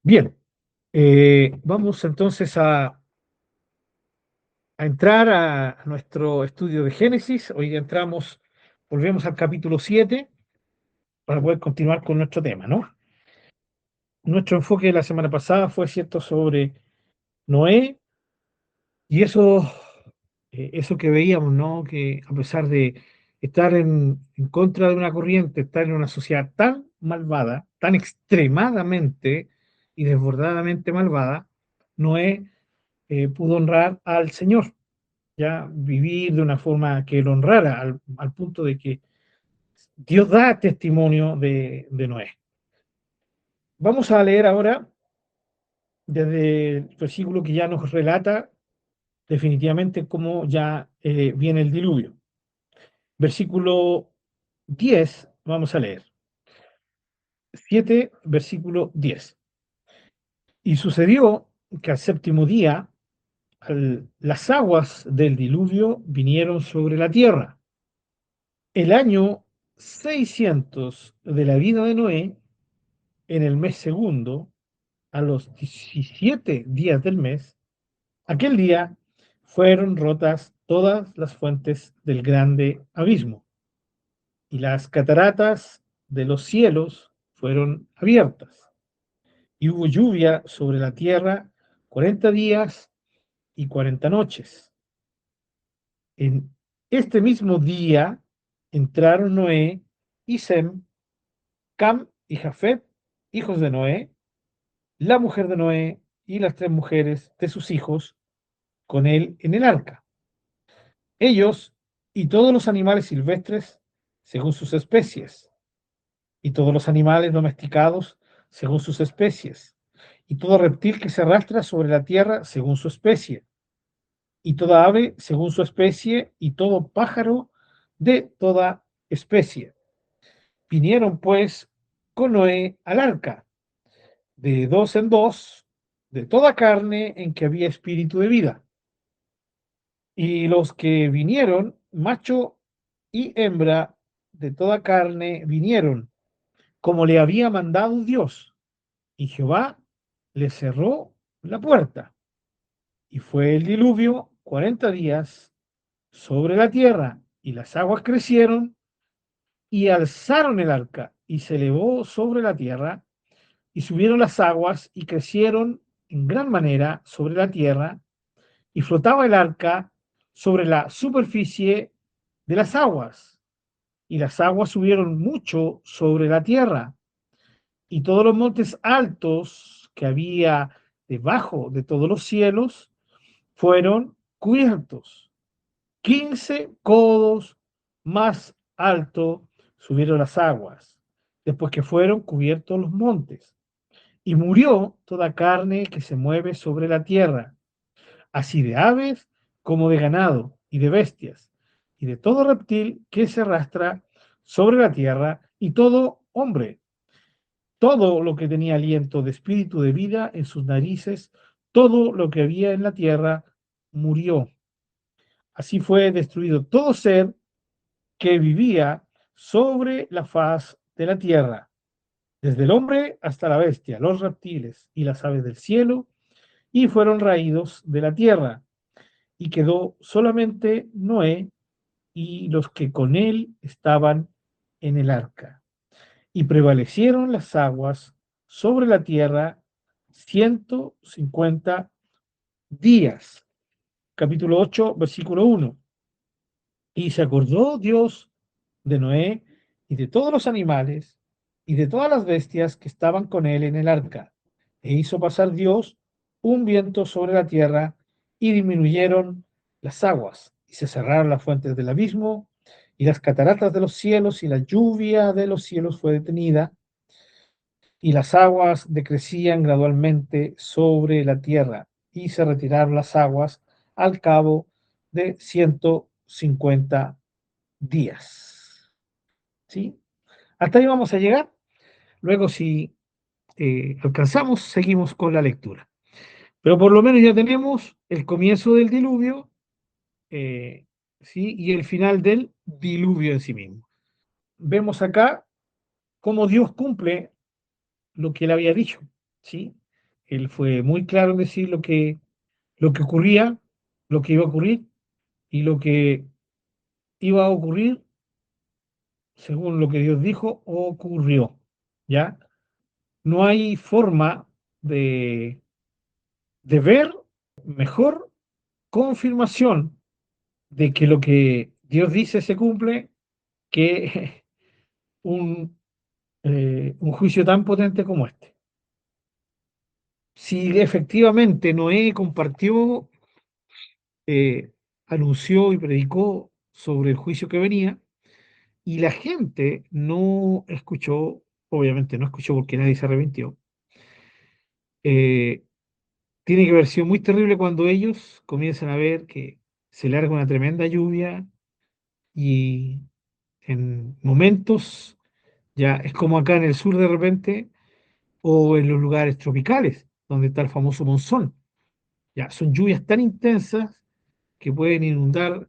Bien, vamos entonces a entrar a nuestro estudio de Génesis. Hoy volvemos al capítulo 7 para poder continuar con nuestro tema, ¿no? Nuestro enfoque de la semana pasada fue, cierto, sobre Noé y eso que veíamos, ¿no? Que a pesar de estar en contra de una corriente, estar en una sociedad tan malvada, tan extremadamente y desbordadamente malvada, Noé pudo honrar al Señor, ya vivir de una forma que lo honrara, al punto de que Dios da testimonio de Noé. Vamos a leer ahora desde el versículo que ya nos relata definitivamente cómo ya viene el diluvio. Versículo 10, vamos a leer. 7, versículo 10. Y sucedió que al séptimo día las aguas del diluvio vinieron sobre la tierra. El año 600 de la vida de Noé, en el mes segundo, a los 17 días del mes, aquel día fueron rotas todas las fuentes del grande abismo, y las cataratas de los cielos fueron abiertas, y hubo lluvia sobre la tierra 40 días y 40 noches. En este mismo día entraron Noé y Sem, Cam y Jafet, hijos de Noé, la mujer de Noé y las tres mujeres de sus hijos con él en el arca. Ellos y todos los animales silvestres según sus especies, y todos los animales domesticados según sus especies, y todo reptil que se arrastra sobre la tierra según su especie, y toda ave según su especie, y todo pájaro de toda especie. Vinieron pues con Noé al arca, de dos en dos, de toda carne en que había espíritu de vida. Y los que vinieron, macho y hembra de toda carne, vinieron, como le había mandado Dios. Y Jehová le cerró la puerta. Y fue el diluvio 40 días sobre la tierra, y las aguas crecieron y alzaron el arca, y se elevó sobre la tierra, y subieron las aguas y crecieron en gran manera sobre la tierra, y flotaba el arca sobre la superficie de las aguas, y las aguas subieron mucho sobre la tierra, y todos los montes altos que había debajo de todos los cielos fueron cubiertos. 15 codos más alto subieron las aguas, después que fueron cubiertos los montes. Y murió toda carne que se mueve sobre la tierra, así de aves como de ganado y de bestias, y de todo reptil que se arrastra sobre la tierra, y todo hombre, todo lo que tenía aliento de espíritu de vida en sus narices, todo lo que había en la tierra, murió. Así fue destruido todo ser que vivía sobre la faz de la tierra, desde el hombre hasta la bestia, los reptiles y las aves del cielo, y fueron raídos de la tierra, y quedó solamente Noé y los que con él estaban en el arca. Y prevalecieron las aguas sobre la tierra 150 días. Capítulo 8, versículo 1. Y se acordó Dios de Noé y de todos los animales y de todas las bestias que estaban con él en el arca. E hizo pasar Dios un viento sobre la tierra y disminuyeron las aguas y se cerraron las fuentes del abismo y las cataratas de los cielos y la lluvia de los cielos fue detenida y las aguas decrecían gradualmente sobre la tierra y se retiraron las aguas al cabo de 150 días. ¿Sí? Hasta ahí vamos a llegar. Luego, si alcanzamos, seguimos con la lectura. Pero por lo menos ya tenemos el comienzo del diluvio, eh, ¿sí? Y el final del diluvio en sí mismo. Vemos acá cómo Dios cumple lo que él había dicho, ¿sí? Él fue muy claro en decir lo que ocurría, lo que iba a ocurrir y lo que iba a ocurrir según lo que Dios dijo, ocurrió. ¿Ya? No hay forma de, de ver mejor confirmación de que lo que Dios dice se cumple que un, un juicio tan potente como este. Si efectivamente Noé compartió, eh, anunció y predicó sobre el juicio que venía, y la gente no escuchó, obviamente no escuchó porque nadie se arrepintió, eh, tiene que haber sido muy terrible cuando ellos comienzan a ver que se larga una tremenda lluvia y en momentos, ya es como acá en el sur de repente, o en los lugares tropicales, donde está el famoso monzón. Ya son lluvias tan intensas que pueden inundar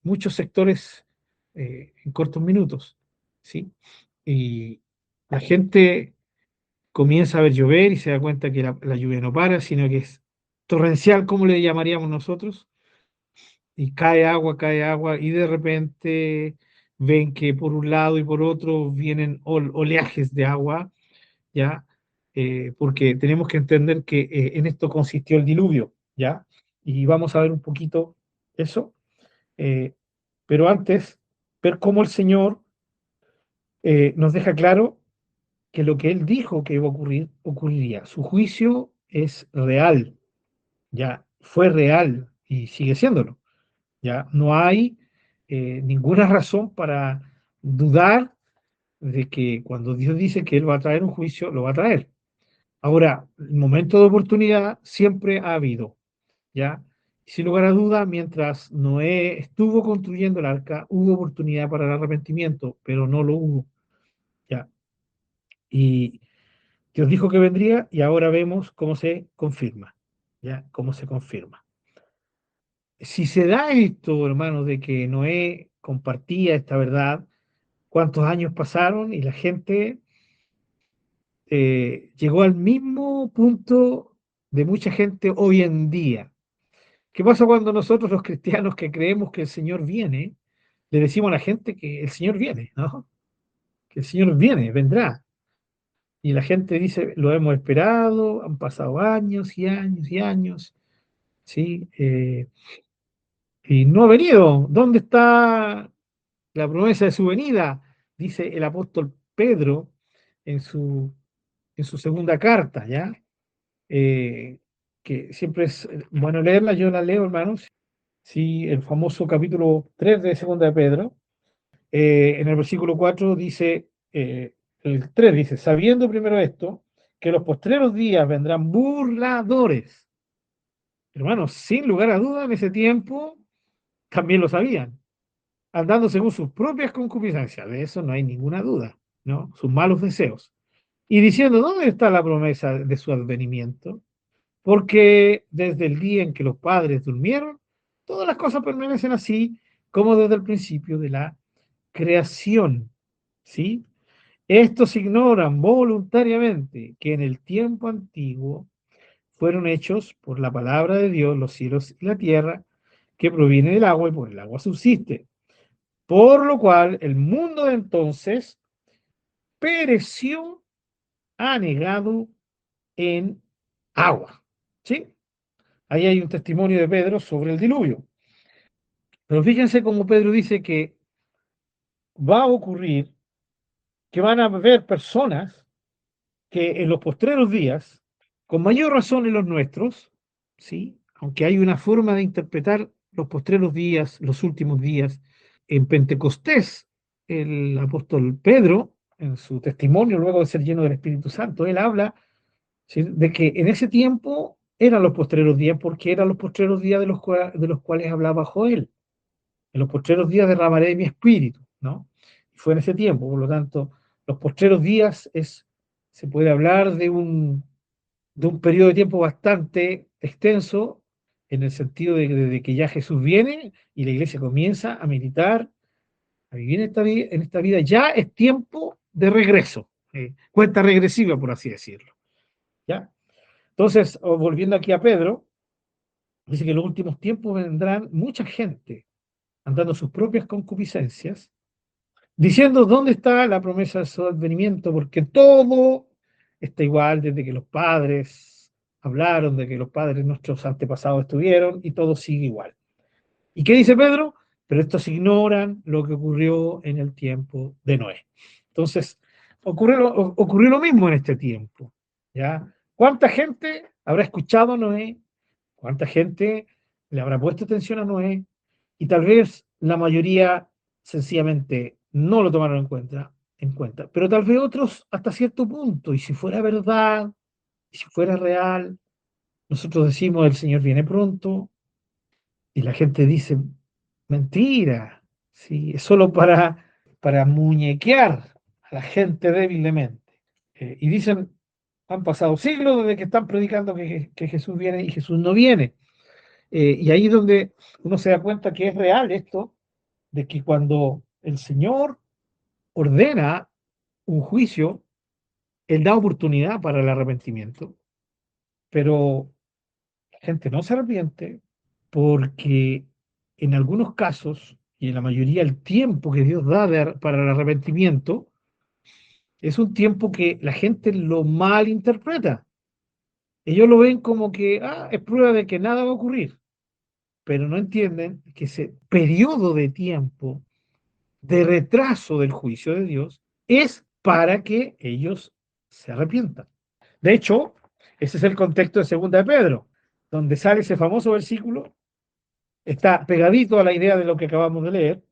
muchos sectores en cortos minutos, ¿sí? Y la gente comienza a ver llover y se da cuenta que la lluvia no para, sino que es torrencial, como le llamaríamos nosotros, y cae agua, y de repente ven que por un lado y por otro vienen oleajes de agua, ¿ya? Porque tenemos que entender que en esto consistió el diluvio, ¿ya? Y vamos a ver un poquito eso, eh, pero antes, ver cómo el Señor nos deja claro que lo que Él dijo que iba a ocurrir, ocurriría. Su juicio es real, ya fue real y sigue siéndolo. Ya no hay ninguna razón para dudar de que cuando Dios dice que Él va a traer un juicio, lo va a traer. Ahora, el momento de oportunidad siempre ha habido, ¿ya? Sin lugar a duda, mientras Noé estuvo construyendo el arca, hubo oportunidad para el arrepentimiento, pero no lo hubo, ¿ya? Y Dios dijo que vendría y ahora vemos cómo se confirma, ¿ya? Cómo se confirma. Si se da esto, hermano, de que Noé compartía esta verdad, cuántos años pasaron y la gente llegó al mismo punto de mucha gente hoy en día. ¿Qué pasa cuando nosotros los cristianos que creemos que el Señor viene, le decimos a la gente que el Señor viene, ¿no? Que el Señor viene, vendrá. Y la gente dice, lo hemos esperado, han pasado años y años y años, ¿sí? Y no ha venido. ¿Dónde está la promesa de su venida? Dice el apóstol Pedro en en su segunda carta, ¿ya? Que siempre es bueno leerla, yo la leo, hermanos. Sí, el famoso capítulo 3 de segunda de Pedro, en el versículo 4 dice, el 3 dice, sabiendo primero esto, que los postreros días vendrán burladores. Hermanos, sin lugar a dudas, en ese tiempo también lo sabían, andando según sus propias concupiscencias, de eso no hay ninguna duda, ¿no? Sus malos deseos. Y diciendo, ¿dónde está la promesa de su advenimiento? Porque desde el día en que los padres durmieron, todas las cosas permanecen así como desde el principio de la creación, ¿sí? Estos ignoran voluntariamente que en el tiempo antiguo fueron hechos por la palabra de Dios los cielos y la tierra, que proviene del agua y por el agua subsiste. Por lo cual el mundo de entonces pereció anegado en agua. ¿Sí? Ahí hay un testimonio de Pedro sobre el diluvio. Pero fíjense cómo Pedro dice que va a ocurrir, que van a haber personas que en los postreros días, con mayor razón en los nuestros, ¿sí? Aunque hay una forma de interpretar los postreros días, los últimos días, en Pentecostés, el apóstol Pedro, en su testimonio, luego de ser lleno del Espíritu Santo, él habla, ¿sí?, de que en ese tiempo eran los postreros días porque eran los postreros días de los cuales hablaba Joel. En los postreros días derramaré de mi espíritu, ¿no? Y fue en ese tiempo, por lo tanto, los postreros días se puede hablar de un periodo de tiempo bastante extenso, en el sentido de que ya Jesús viene y la iglesia comienza a militar, a vivir en esta vida, ya es tiempo de regreso, cuenta regresiva, por así decirlo, ¿ya? Entonces, volviendo aquí a Pedro, dice que en los últimos tiempos vendrán mucha gente andando sus propias concupiscencias, diciendo dónde está la promesa de su advenimiento, porque todo está igual desde que los padres hablaron, de que los padres nuestros antepasados estuvieron, y todo sigue igual. ¿Y qué dice Pedro? Pero estos ignoran lo que ocurrió en el tiempo de Noé. Entonces, ocurrió lo mismo en este tiempo. ¿Ya? ¿Cuánta gente habrá escuchado a Noé? ¿Cuánta gente le habrá puesto atención a Noé? Y tal vez la mayoría sencillamente no lo tomaron en cuenta, pero tal vez otros hasta cierto punto. Y si fuera verdad, y si fuera real, nosotros decimos el Señor viene pronto, y la gente dice, mentira, sí, es solo para muñequear a la gente débilmente. Y dicen, han pasado siglos desde que están predicando que Jesús viene y Jesús no viene. Y ahí es donde uno se da cuenta que es real esto, de que cuando el Señor ordena un juicio, Él da oportunidad para el arrepentimiento, pero la gente no se arrepiente porque en algunos casos, y en la mayoría el tiempo que Dios da para el arrepentimiento, es un tiempo que la gente lo malinterpreta. Ellos lo ven como que es prueba de que nada va a ocurrir, pero no entienden que ese periodo de tiempo de retraso del juicio de Dios es para que ellos se arrepientan. De hecho, ese es el contexto de Segunda de Pedro, donde sale ese famoso versículo, está pegadito a la idea de lo que acabamos de leer.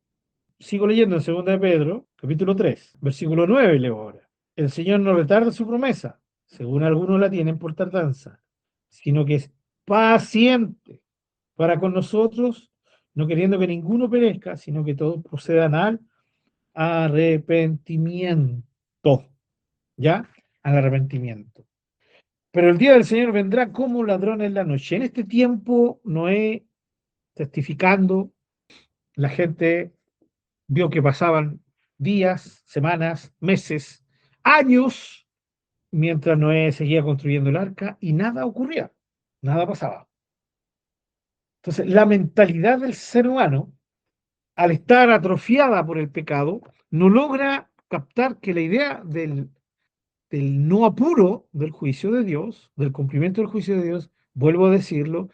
Sigo leyendo en Segunda de Pedro, capítulo 3, versículo 9, leo ahora. El Señor no retarda su promesa, según algunos la tienen por tardanza, sino que es paciente para con nosotros, no queriendo que ninguno perezca, sino que todos procedan al arrepentimiento, ¿ya? Al arrepentimiento. Pero el día del Señor vendrá como ladrón en la noche. En este tiempo, Noé, testificando, la gente vio que pasaban días, semanas, meses, años, mientras Noé seguía construyendo el arca y nada ocurría, nada pasaba. Entonces, la mentalidad del ser humano, al estar atrofiada por el pecado, no logra captar que la idea del no apuro del juicio de Dios, del cumplimiento del juicio de Dios, vuelvo a decirlo,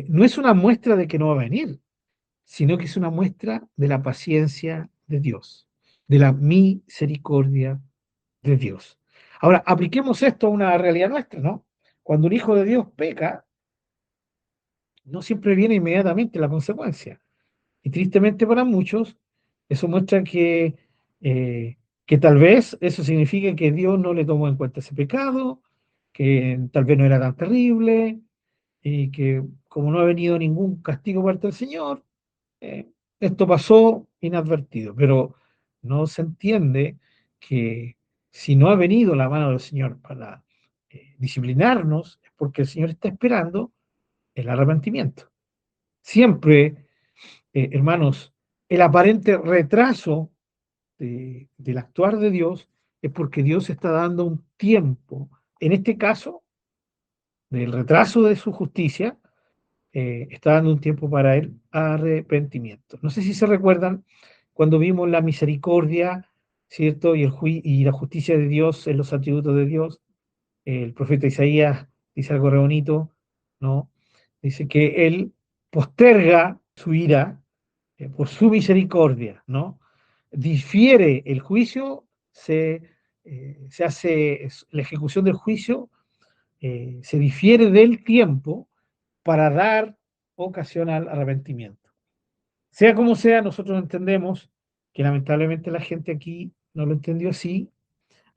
no es una muestra de que no va a venir, sino que es una muestra de la paciencia de Dios, de la misericordia de Dios. Ahora, apliquemos esto a una realidad nuestra, ¿no? Cuando un hijo de Dios peca, no siempre viene inmediatamente la consecuencia. Y tristemente para muchos, eso muestra que tal vez eso significa que Dios no le tomó en cuenta ese pecado, que tal vez no era tan terrible, y que como no ha venido ningún castigo parte del Señor, eh, esto pasó inadvertido. Pero no se entiende que si no ha venido la mano del Señor para disciplinarnos, es porque el Señor está esperando el arrepentimiento. Siempre hermanos, el aparente retraso del actuar de Dios es porque Dios está dando un tiempo, en este caso, del retraso de su justicia, está dando un tiempo para el arrepentimiento. No sé si se recuerdan cuando vimos la misericordia, ¿cierto? Y la justicia de Dios en los atributos de Dios. El profeta Isaías dice algo re bonito, ¿no? Dice que él posterga su ira por su misericordia, ¿no? Difiere el juicio, se hace la ejecución del juicio, se difiere del tiempo para dar ocasión al arrepentimiento. Sea como sea, nosotros entendemos que lamentablemente la gente aquí no lo entendió así,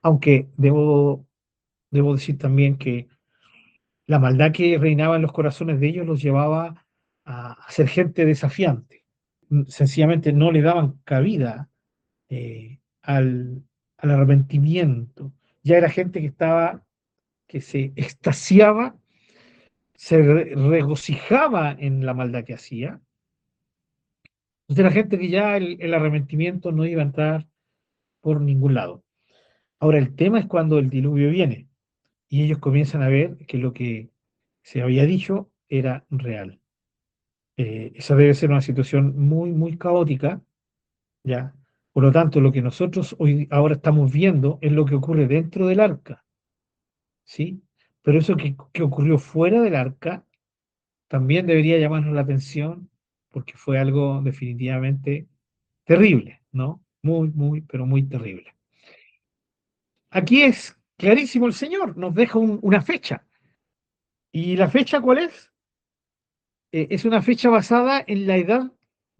aunque debo decir también que la maldad que reinaba en los corazones de ellos los llevaba a ser gente desafiante. Sencillamente no le daban cabida al arrepentimiento. Ya era gente que se extasiaba, se regocijaba en la maldad que hacía. Entonces era gente que ya el arrepentimiento no iba a entrar por ningún lado. Ahora, el tema es cuando el diluvio viene. y ellos comienzan a ver que lo que se había dicho era real. Esa debe ser una situación muy, muy caótica, ¿ya? Por lo tanto, lo que nosotros hoy ahora estamos viendo es lo que ocurre dentro del arca, ¿sí? Pero eso que ocurrió fuera del arca también debería llamarnos la atención porque fue algo definitivamente terrible, ¿no? Muy, muy, pero muy terrible. Aquí es clarísimo el Señor, nos deja una fecha. ¿Y la fecha cuál es? Es una fecha basada en la edad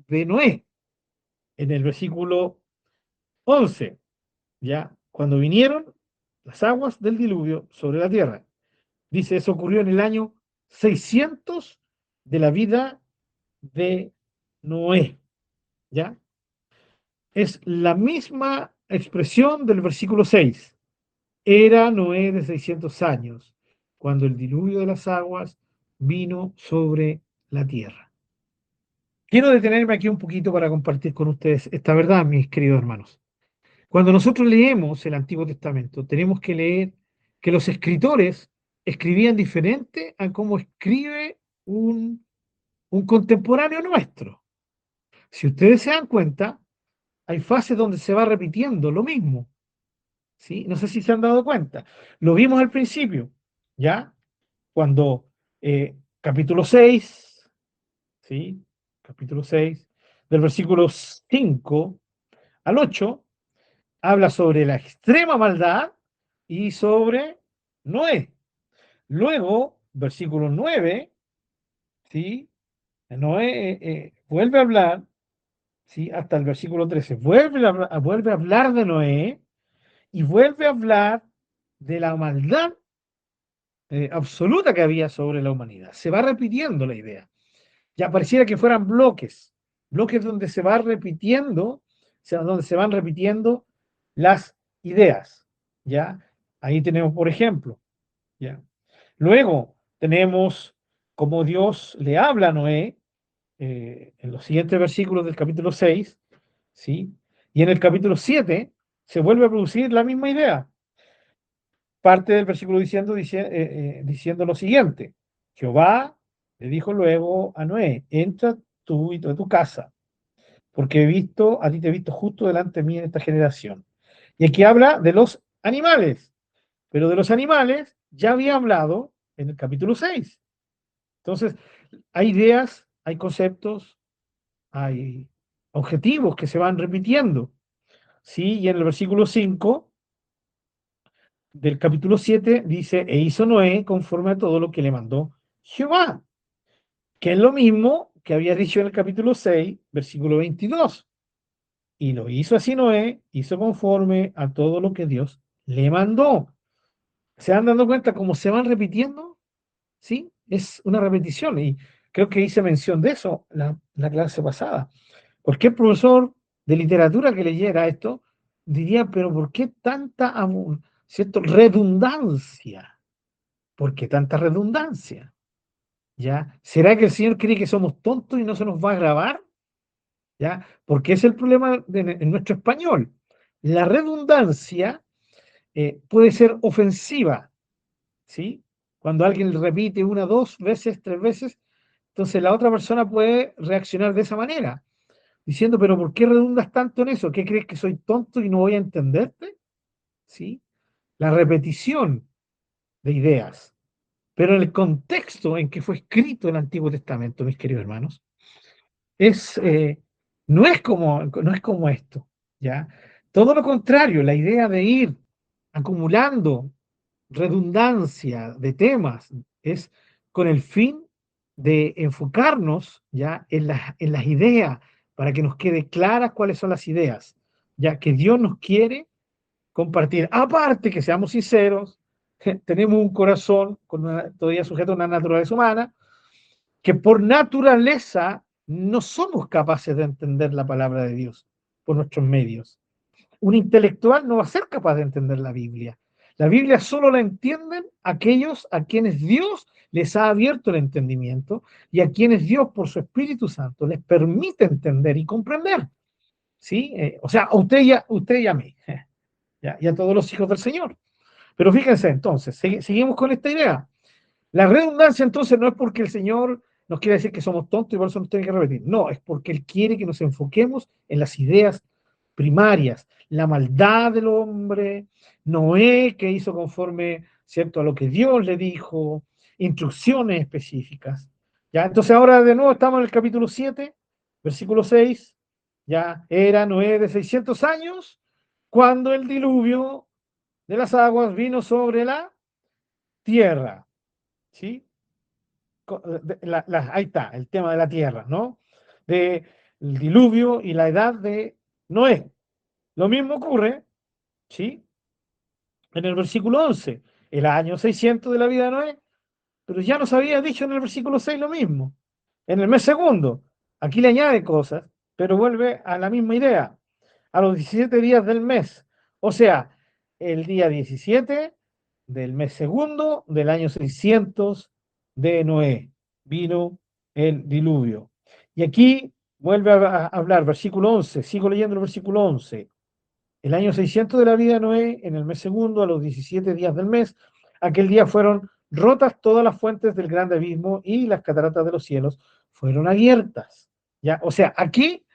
de Noé, en el versículo 11, ¿ya? Cuando vinieron las aguas del diluvio sobre la tierra. Dice, eso ocurrió en el año 600 de la vida de Noé, ¿ya? Es la misma expresión del versículo 6. Era Noé de 600 años, cuando el diluvio de las aguas vino sobre la tierra. Quiero detenerme aquí un poquito para compartir con ustedes esta verdad, mis queridos hermanos. Cuando nosotros leemos el Antiguo Testamento, tenemos que leer que los escritores escribían diferente a cómo escribe un contemporáneo nuestro. Si ustedes se dan cuenta, hay fases donde se va repitiendo lo mismo, ¿sí? No sé si se han dado cuenta. Lo vimos al principio, ¿ya? Cuando capítulo 6, ¿sí? Capítulo 6, del versículo 5 al 8, habla sobre la extrema maldad y sobre Noé. Luego, versículo 9, ¿sí? Noé vuelve a hablar, ¿sí? Hasta el versículo 13, vuelve a hablar de Noé y vuelve a hablar de la maldad absoluta que había sobre la humanidad. Se va repitiendo la idea. Ya pareciera que fueran bloques, bloques donde se va repitiendo, o sea, donde se van repitiendo las ideas, ¿ya? Ahí tenemos, por ejemplo, ¿ya? Luego tenemos como Dios le habla a Noé en los siguientes versículos del capítulo 6, ¿sí? Y en el capítulo 7 se vuelve a producir la misma idea. Parte del versículo diciendo lo siguiente: Jehová le dijo luego a Noé, entra tú y toda tu casa, porque a ti te he visto justo delante de mí en esta generación. Y aquí habla de los animales, pero de los animales ya había hablado en el capítulo 6. Entonces, hay ideas, hay conceptos, hay objetivos que se van repitiendo, ¿sí? Y en el versículo 5 del capítulo 7 dice, e hizo Noé conforme a todo lo que le mandó Jehová, que es lo mismo que había dicho en el capítulo 6, versículo 22. Y lo hizo así Noé, hizo conforme a todo lo que Dios le mandó. ¿Se van dando cuenta cómo se van repitiendo? ¿Sí? Es una repetición y creo que hice mención de eso la clase pasada. Porque el profesor de literatura que leyera esto diría, pero ¿por qué tanta ¿cierto? Redundancia? ¿Por qué tanta redundancia? ¿Ya? ¿Será que el Señor cree que somos tontos y no se nos va a grabar? ¿Ya? Porque es el problema en nuestro español. La redundancia puede ser ofensiva, ¿sí? Cuando alguien le repite una, dos veces, tres veces, entonces la otra persona puede reaccionar de esa manera, diciendo, pero ¿por qué redundas tanto en eso? ¿Qué crees que soy tonto y no voy a entenderte? ¿Sí? La repetición de ideas. Pero en el contexto en que fue escrito el Antiguo Testamento, mis queridos hermanos, es, no es como esto, ¿ya? Todo lo contrario, la idea de ir acumulando redundancia de temas es con el fin de enfocarnos ya en las ideas, para que nos quede claras cuáles son las ideas, ya que Dios nos quiere compartir. Aparte, que seamos sinceros, tenemos un corazón todavía sujeto a una naturaleza humana, que por naturaleza no somos capaces de entender la palabra de Dios por nuestros medios. Un intelectual no va a ser capaz de entender la Biblia. La Biblia solo la entienden aquellos a quienes Dios les ha abierto el entendimiento y a quienes Dios por su Espíritu Santo les permite entender y comprender. ¿Sí? O sea, a usted y a mí, y a todos los hijos del Señor. Pero fíjense entonces, seguimos con esta idea. La redundancia entonces no es porque el Señor nos quiere decir que somos tontos y por eso nos tiene que repetir. No, es porque Él quiere que nos enfoquemos en las ideas primarias, la maldad del hombre, Noé que hizo conforme, ¿cierto?, a lo que Dios le dijo, instrucciones específicas. ¿Ya? Entonces ahora de nuevo estamos en el capítulo 7, versículo 6. Ya era Noé de 600 años cuando el diluvio de las aguas vino sobre la tierra. ¿Sí? Ahí está, el tema de la tierra, ¿no? De el diluvio y la edad de Noé. Lo mismo ocurre, ¿sí? En el versículo 11, el año 600 de la vida de Noé, pero ya nos había dicho en el versículo 6 lo mismo. En el mes segundo, aquí le añade cosas, pero vuelve a la misma idea, a los 17 días del mes. O sea, el día 17 del mes segundo del año 600 de Noé vino el diluvio. Y aquí vuelve a hablar, versículo 11, sigo leyendo el versículo 11. El año 600 de la vida de Noé, en el mes segundo, a los 17 días del mes, aquel día fueron rotas todas las fuentes del grande abismo y las cataratas de los cielos fueron abiertas. ¿Ya? O sea, aquí,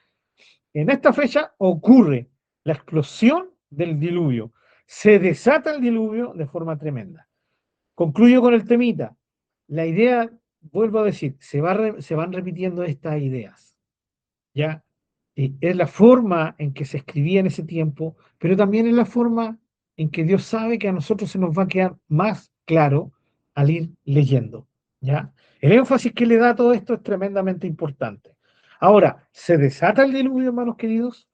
en esta fecha, ocurre la explosión del diluvio. Se desata el diluvio de forma tremenda. Concluyo con el temita. La idea, vuelvo a decir, se van repitiendo estas ideas. ¿Ya? Es la forma en que se escribía en ese tiempo, pero también es la forma en que Dios sabe que a nosotros se nos va a quedar más claro al ir leyendo, ¿ya? El énfasis que le da a todo esto es tremendamente importante. Ahora, ¿se desata el diluvio, hermanos queridos?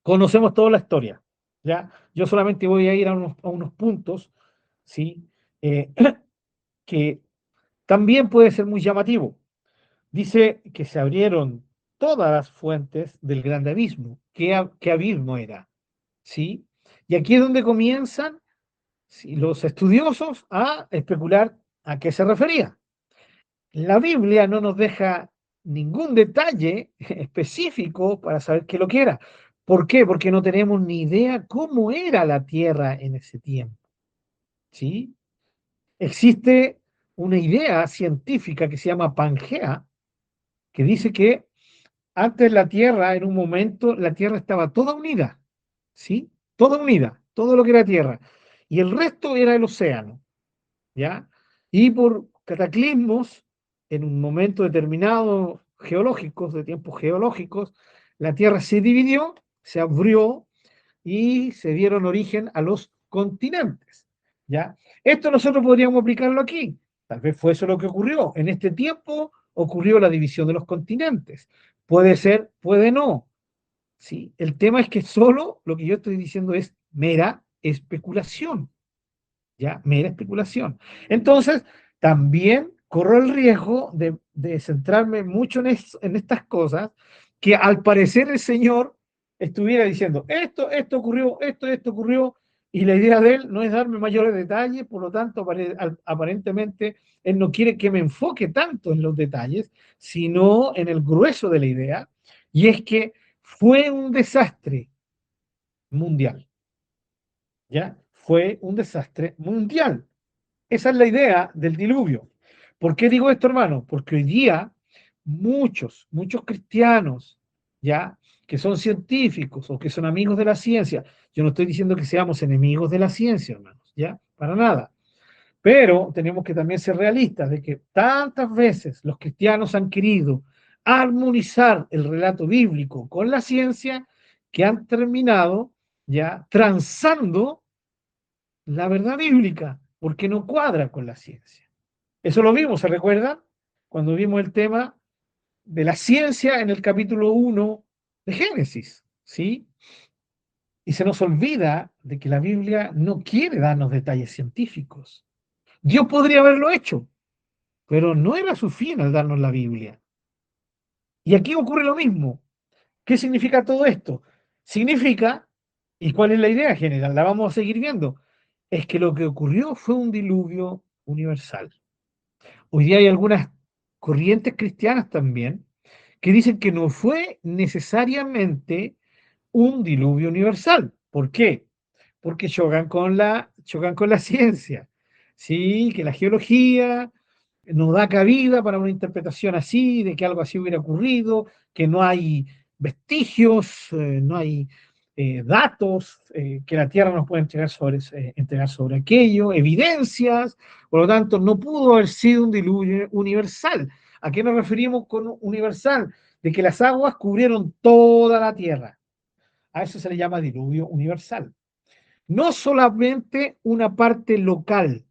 Conocemos toda la historia, ¿ya? Yo solamente voy a ir a unos puntos, ¿sí? Eh, que también puede ser muy llamativo. Dice que se abrieron todas las fuentes del grande abismo. ¿Qué abismo era? ¿Sí? Y aquí es donde comienzan, ¿sí?, los estudiosos a especular a qué se refería. La Biblia no nos deja ningún detalle específico para saber qué lo que era. ¿Por qué? Porque no tenemos ni idea cómo era la tierra en ese tiempo. ¿Sí? Existe una idea científica que se llama Pangea, que dice que antes la Tierra, en un momento, la Tierra estaba toda unida, ¿sí? Toda unida, todo lo que era Tierra. Y el resto era el océano, ¿ya? Y por cataclismos, en un momento determinado geológicos, de tiempos geológicos, la Tierra se dividió, se abrió y se dieron origen a los continentes, ¿ya? Esto nosotros podríamos aplicarlo aquí. Tal vez fue eso lo que ocurrió. En este tiempo ocurrió la división de los continentes. Puede ser, puede no. ¿Sí? El tema es que solo lo que yo estoy diciendo es mera especulación. ¿Ya? Mera especulación. Entonces, también corro el riesgo de centrarme mucho en estas cosas, que al parecer el Señor estuviera diciendo, esto ocurrió, esto ocurrió, y la idea de él no es darme mayores detalles, por lo tanto, aparentemente, él no quiere que me enfoque tanto en los detalles, sino en el grueso de la idea, y es que fue un desastre mundial, ¿ya? Fue un desastre mundial. Esa es la idea del diluvio. ¿Por qué digo esto, hermano? Porque hoy día muchos cristianos, ya, que son científicos o que son amigos de la ciencia, yo no estoy diciendo que seamos enemigos de la ciencia, hermanos, ya, para nada. Pero tenemos que también ser realistas de que tantas veces los cristianos han querido armonizar el relato bíblico con la ciencia que han terminado ya transando la verdad bíblica, porque no cuadra con la ciencia. Eso lo vimos, ¿se recuerdan? Cuando vimos el tema de la ciencia en el capítulo 1 de Génesis, ¿sí? Y se nos olvida de que la Biblia no quiere darnos detalles científicos. Dios podría haberlo hecho, pero no era su fin al darnos la Biblia. Y aquí ocurre lo mismo. ¿Qué significa todo esto? Significa, ¿y cuál es la idea general? La vamos a seguir viendo. Es que lo que ocurrió fue un diluvio universal. Hoy día hay algunas corrientes cristianas también que dicen que no fue necesariamente un diluvio universal. ¿Por qué? porque chocan con la ciencia. Sí, que la geología no da cabida para una interpretación así, de que algo así hubiera ocurrido, que no hay vestigios, no hay datos que la Tierra nos pueda entregar sobre aquello, evidencias, por lo tanto, no pudo haber sido un diluvio universal. ¿A qué nos referimos con universal? De que las aguas cubrieron toda la Tierra. A eso se le llama diluvio universal. No solamente una parte local,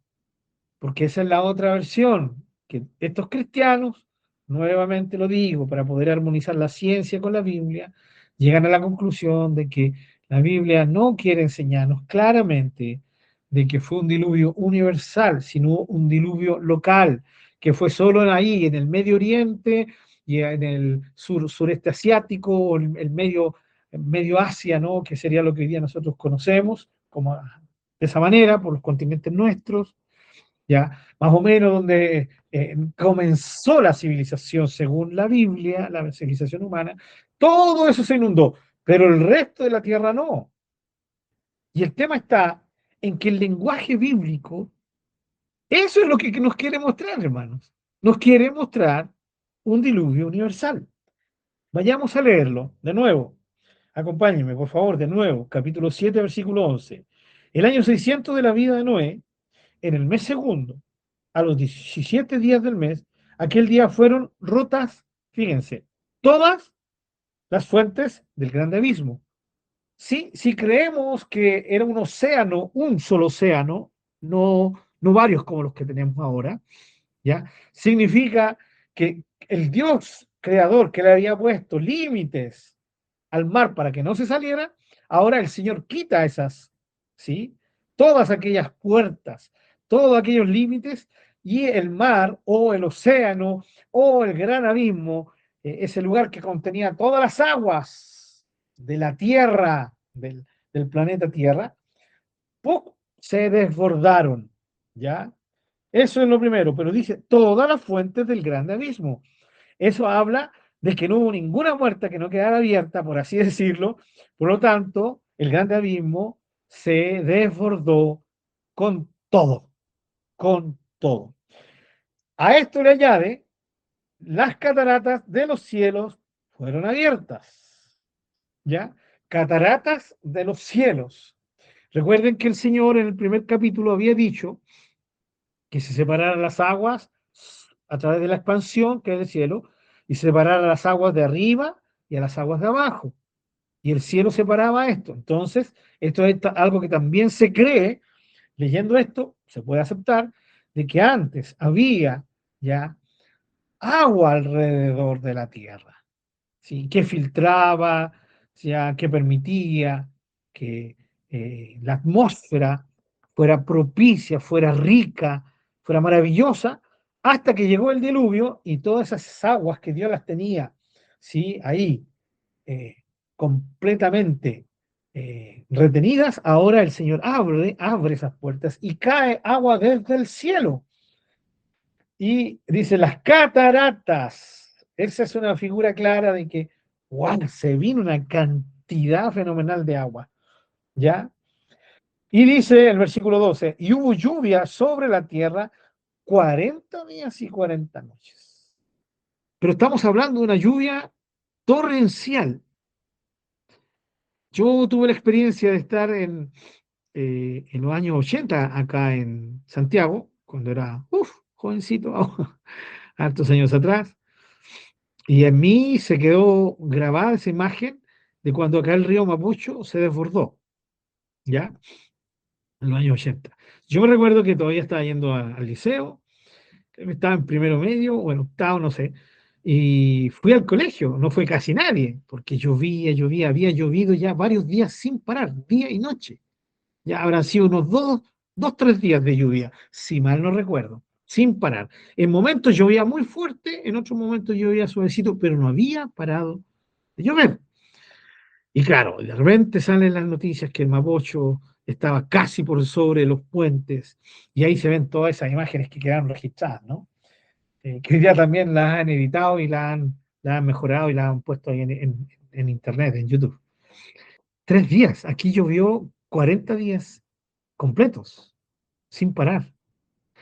porque esa es la otra versión, que estos cristianos, nuevamente lo digo, para poder armonizar la ciencia con la Biblia, llegan a la conclusión de que la Biblia no quiere enseñarnos claramente de que fue un diluvio universal, sino un diluvio local, que fue solo ahí, en el Medio Oriente y en el sureste asiático, o Medio Asia, ¿no? Que sería lo que hoy día nosotros conocemos como de esa manera, por los continentes nuestros, ya más o menos donde comenzó la civilización según la Biblia, la civilización humana, todo eso se inundó, pero el resto de la tierra no. Y el tema está en que el lenguaje bíblico, eso es lo que nos quiere mostrar, hermanos. Nos quiere mostrar un diluvio universal. Vayamos a leerlo de nuevo. Acompáñenme, por favor, de nuevo. Capítulo 7, versículo 11. El año 600 de la vida de Noé, en el mes segundo, a los 17 días del mes, aquel día fueron rotas, fíjense, todas las fuentes del grande abismo. Sí, si creemos que era un océano, un solo océano, no varios como los que tenemos ahora, ¿ya? Significa que el Dios creador que le había puesto límites al mar para que no se saliera, ahora el Señor quita esas, ¿sí? Todas aquellas puertas, todos aquellos límites, y el mar o el océano o el gran abismo, ese lugar que contenía todas las aguas de la tierra, del planeta Tierra, ¡pum!, se desbordaron, ¿ya? Eso es lo primero, pero dice todas las fuentes del gran abismo. Eso habla de que no hubo ninguna muerta que no quedara abierta, por así decirlo. Por lo tanto, el gran abismo se desbordó con todo, con todo. A esto le añade, las cataratas de los cielos fueron abiertas, ¿ya? Cataratas de los cielos. Recuerden que el Señor en el primer capítulo había dicho que se separaran las aguas a través de la expansión, que es el cielo, y separar a las aguas de arriba y a las aguas de abajo. Y el cielo separaba esto. Entonces, esto es algo que también se cree, leyendo esto, se puede aceptar, de que antes había ya agua alrededor de la tierra, ¿sí? Que filtraba, ya que permitía que la atmósfera fuera propicia, fuera rica, fuera maravillosa, hasta que llegó el diluvio y todas esas aguas que Dios las tenía, ¿sí? Ahí, eh, completamente retenidas, ahora el Señor abre esas puertas y cae agua desde el cielo. Y dice las cataratas. Esa es una figura clara de que, wow, se vino una cantidad fenomenal de agua, ¿ya? Y dice el versículo 12, y hubo lluvia sobre la tierra 40 días y 40 noches. Pero estamos hablando de una lluvia torrencial. Yo tuve la experiencia de estar en los años 80 acá en Santiago, cuando era, jovencito, hartos años atrás. Y en mí se quedó grabada esa imagen de cuando acá el río Mapucho se desbordó, ¿ya? En los años 80. Yo me recuerdo que todavía estaba yendo al liceo, estaba en primero medio o en octavo, no sé, y fui al colegio, no fue casi nadie, porque llovía, había llovido ya varios días sin parar, día y noche. Ya habrán sido unos tres días de lluvia, si mal no recuerdo, sin parar. En momentos llovía muy fuerte, en otros momentos llovía suavecito, pero no había parado de llover. Y claro, de repente salen las noticias que el Mapocho estaba casi por sobre los puentes, y ahí se ven todas esas imágenes que quedaron registradas, ¿no? Que hoy día también las han editado y las han mejorado y las han puesto ahí en internet, en YouTube. 3 días, aquí llovió 40 días completos, sin parar.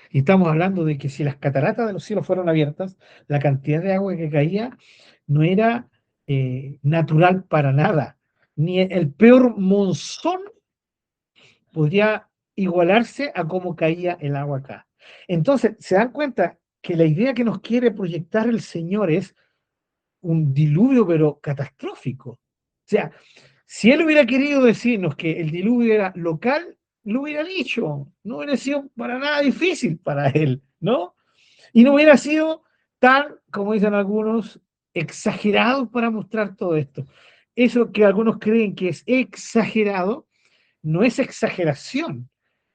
Y estamos hablando de que si las cataratas de los cielos fueron abiertas, la cantidad de agua que caía no era natural para nada. Ni el peor monzón podría igualarse a cómo caía el agua acá. Entonces, se dan cuenta que la idea que nos quiere proyectar el Señor es un diluvio, pero catastrófico. O sea, si él hubiera querido decirnos que el diluvio era local, lo hubiera dicho. No hubiera sido para nada difícil para él, ¿no? Y no hubiera sido tan, como dicen algunos, exagerado para mostrar todo esto. Eso que algunos creen que es exagerado, no es exageración,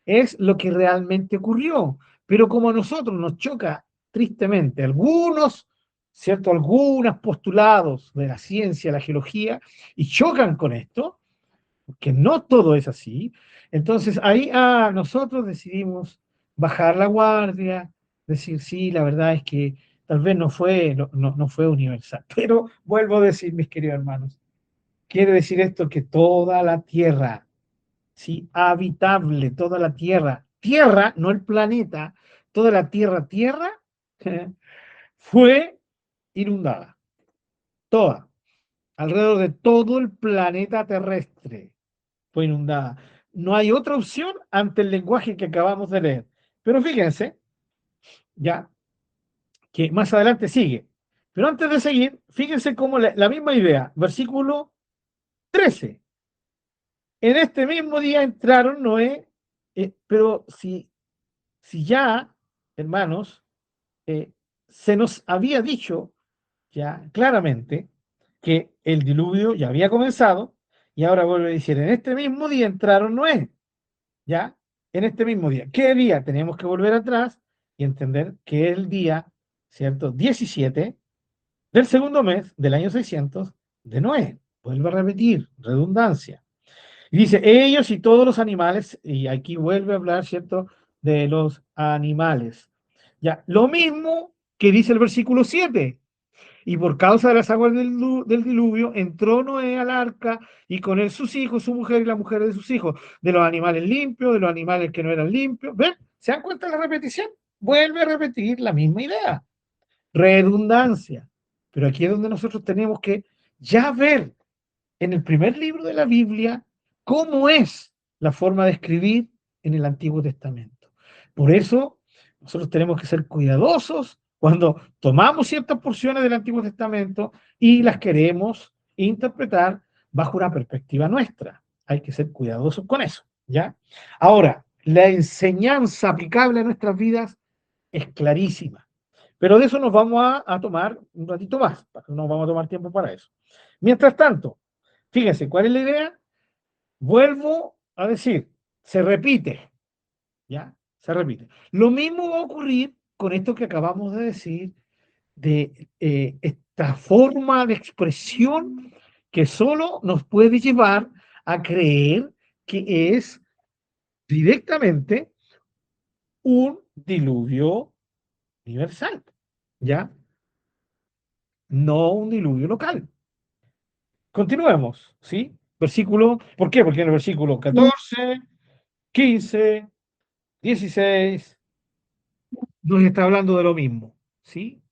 es lo que realmente ocurrió. Pero como a nosotros nos choca tristemente algunos, ¿cierto? Algunos postulados de la ciencia, la geología, y chocan con esto, que no todo es así, entonces ahí nosotros decidimos bajar la guardia, decir, sí, la verdad es que tal vez no fue universal. Pero vuelvo a decir, mis queridos hermanos, quiere decir esto que toda la tierra, ¿sí? Habitable, toda la tierra, tierra, no el planeta, toda la tierra, tierra, fue inundada, toda, alrededor de todo el planeta terrestre fue inundada. No hay otra opción ante el lenguaje que acabamos de leer. Pero fíjense, ya, que más adelante sigue. Pero antes de seguir, fíjense cómo la misma idea, versículo 13. En este mismo día entraron Noé, pero si ya, hermanos, eh, se nos había dicho ya claramente que el diluvio ya había comenzado, y ahora vuelve a decir, en este mismo día entraron Noé, ya, en este mismo día. ¿Qué día? Tenemos que volver atrás y entender que es el día, ¿cierto? 17 del segundo mes del año 600 de Noé. Vuelvo a repetir, redundancia. Y dice, ellos y todos los animales, y aquí vuelve a hablar, ¿cierto? De los animales. Ya, lo mismo que dice el versículo 7. Y por causa de las aguas del diluvio, entró Noé al arca y con él sus hijos, su mujer y la mujer de sus hijos, de los animales limpios, de los animales que no eran limpios. ¿Ven? ¿Se dan cuenta de la repetición? Vuelve a repetir la misma idea. Redundancia. Pero aquí es donde nosotros tenemos que ya ver en el primer libro de la Biblia cómo es la forma de escribir en el Antiguo Testamento. Por eso nosotros tenemos que ser cuidadosos cuando tomamos ciertas porciones del Antiguo Testamento y las queremos interpretar bajo una perspectiva nuestra. Hay que ser cuidadosos con eso, ¿ya? Ahora, la enseñanza aplicable a nuestras vidas es clarísima. Pero de eso nos vamos a tomar un ratito más, nos vamos a tomar tiempo para eso. Mientras tanto, fíjense, ¿cuál es la idea? Vuelvo a decir, se repite, ¿ya? Se repite. Lo mismo va a ocurrir con esto que acabamos de decir, de esta forma de expresión que solo nos puede llevar a creer que es directamente un diluvio universal, ¿ya? No un diluvio local. Continuemos, ¿sí? Versículo, ¿por qué? Porque en el versículo 14, 15, 16, nos está hablando de lo mismo, ¿sí?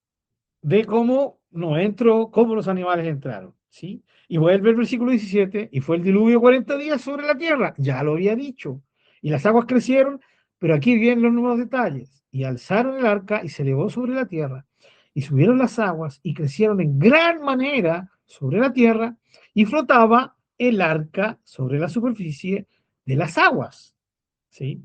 De cómo no entró, cómo los animales entraron, ¿sí? Y vuelve el versículo 17, y fue el diluvio 40 días sobre la tierra, ya lo había dicho, y las aguas crecieron, pero aquí vienen los nuevos detalles, y alzaron el arca y se elevó sobre la tierra, y subieron las aguas y crecieron en gran manera sobre la tierra, y flotaba el arca sobre la superficie de las aguas, ¿sí?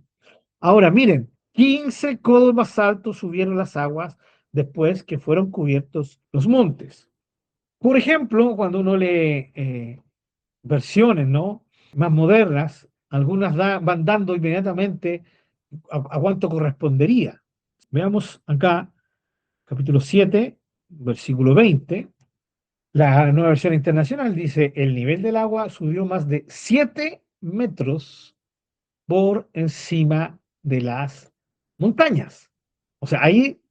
Ahora miren, 15 codos más altos subieron las aguas después que fueron cubiertos los montes. Por ejemplo, cuando uno lee versiones, ¿no? Más modernas, algunas van dando inmediatamente a cuánto correspondería. Veamos acá, capítulo 7, versículo 20. La nueva versión internacional dice, el nivel del agua subió más de 7 metros por encima de las montañas. O sea, ahí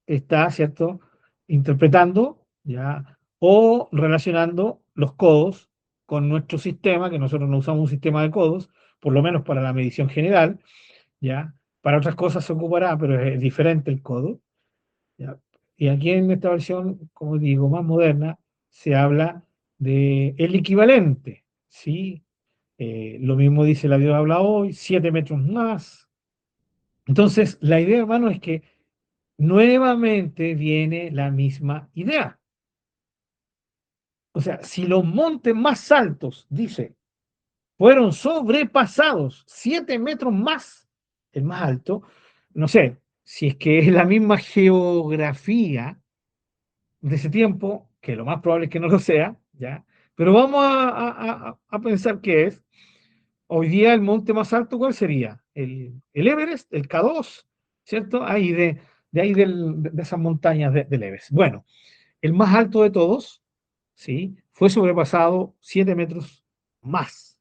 está, ¿cierto? Interpretando ya o relacionando los codos con nuestro sistema, que nosotros no usamos un sistema de codos, por lo menos para la medición general, ¿ya? Para otras cosas se ocupará, pero es diferente el codo, ¿ya? Y aquí en esta versión, como digo, más moderna, se habla de el equivalente, ¿sí? Lo mismo dice la Dios habla hoy, 7 metros más. Entonces, la idea, hermano, es que nuevamente viene la misma idea. O sea, si los montes más altos, dice, fueron sobrepasados 7 metros más, el más alto, no sé, si es que es la misma geografía de ese tiempo, que lo más probable es que no lo sea, ¿ya? Pero vamos a pensar que es, hoy día el monte más alto, ¿cuál sería? El Everest, el K2, ¿cierto? Ahí de ahí de esas montañas del Everest. Bueno, el más alto de todos, ¿sí? Fue sobrepasado 7 metros más.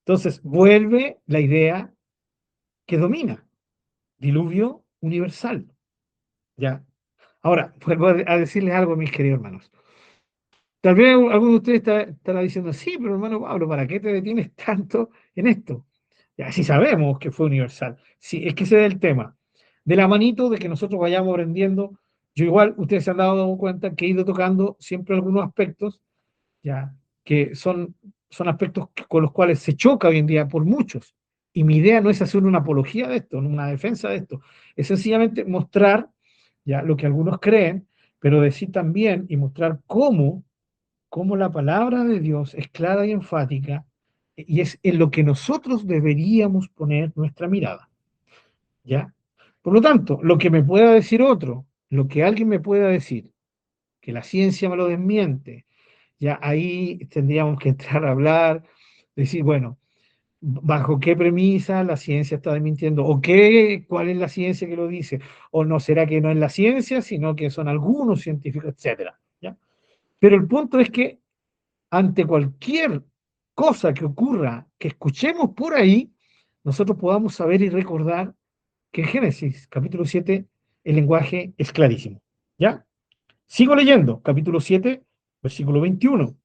Entonces, vuelve la idea que domina, diluvio universal, ¿ya? Ahora, vuelvo a decirles algo, mis queridos hermanos. Tal vez alguno de ustedes estará diciendo, sí, pero hermano Pablo, ¿para qué te detienes tanto en esto? Ya, sí sabemos que fue universal. Sí, es que ese es el tema. De la manito de que nosotros vayamos aprendiendo, yo igual, ustedes se han dado cuenta que he ido tocando siempre algunos aspectos, ya, que son aspectos con los cuales se choca hoy en día por muchos. Y mi idea no es hacer una apología de esto, no una defensa de esto, es sencillamente mostrar ya lo que algunos creen, pero decir también y mostrar cómo la palabra de Dios es clara y enfática y es en lo que nosotros deberíamos poner nuestra mirada, ¿ya? Por lo tanto, lo que me pueda decir otro, lo que alguien me pueda decir, que la ciencia me lo desmiente, ya ahí tendríamos que entrar a hablar, decir, bueno, ¿bajo qué premisa la ciencia está desmintiendo? ¿O qué, cuál es la ciencia que lo dice? ¿O no será que no es la ciencia, sino que son algunos científicos, etcétera? ¿Ya? Pero el punto es que ante cualquier cosa que ocurra, que escuchemos por ahí, nosotros podamos saber y recordar que en Génesis, capítulo 7, el lenguaje es clarísimo. ¿Ya? Sigo leyendo, capítulo 7, versículo 21.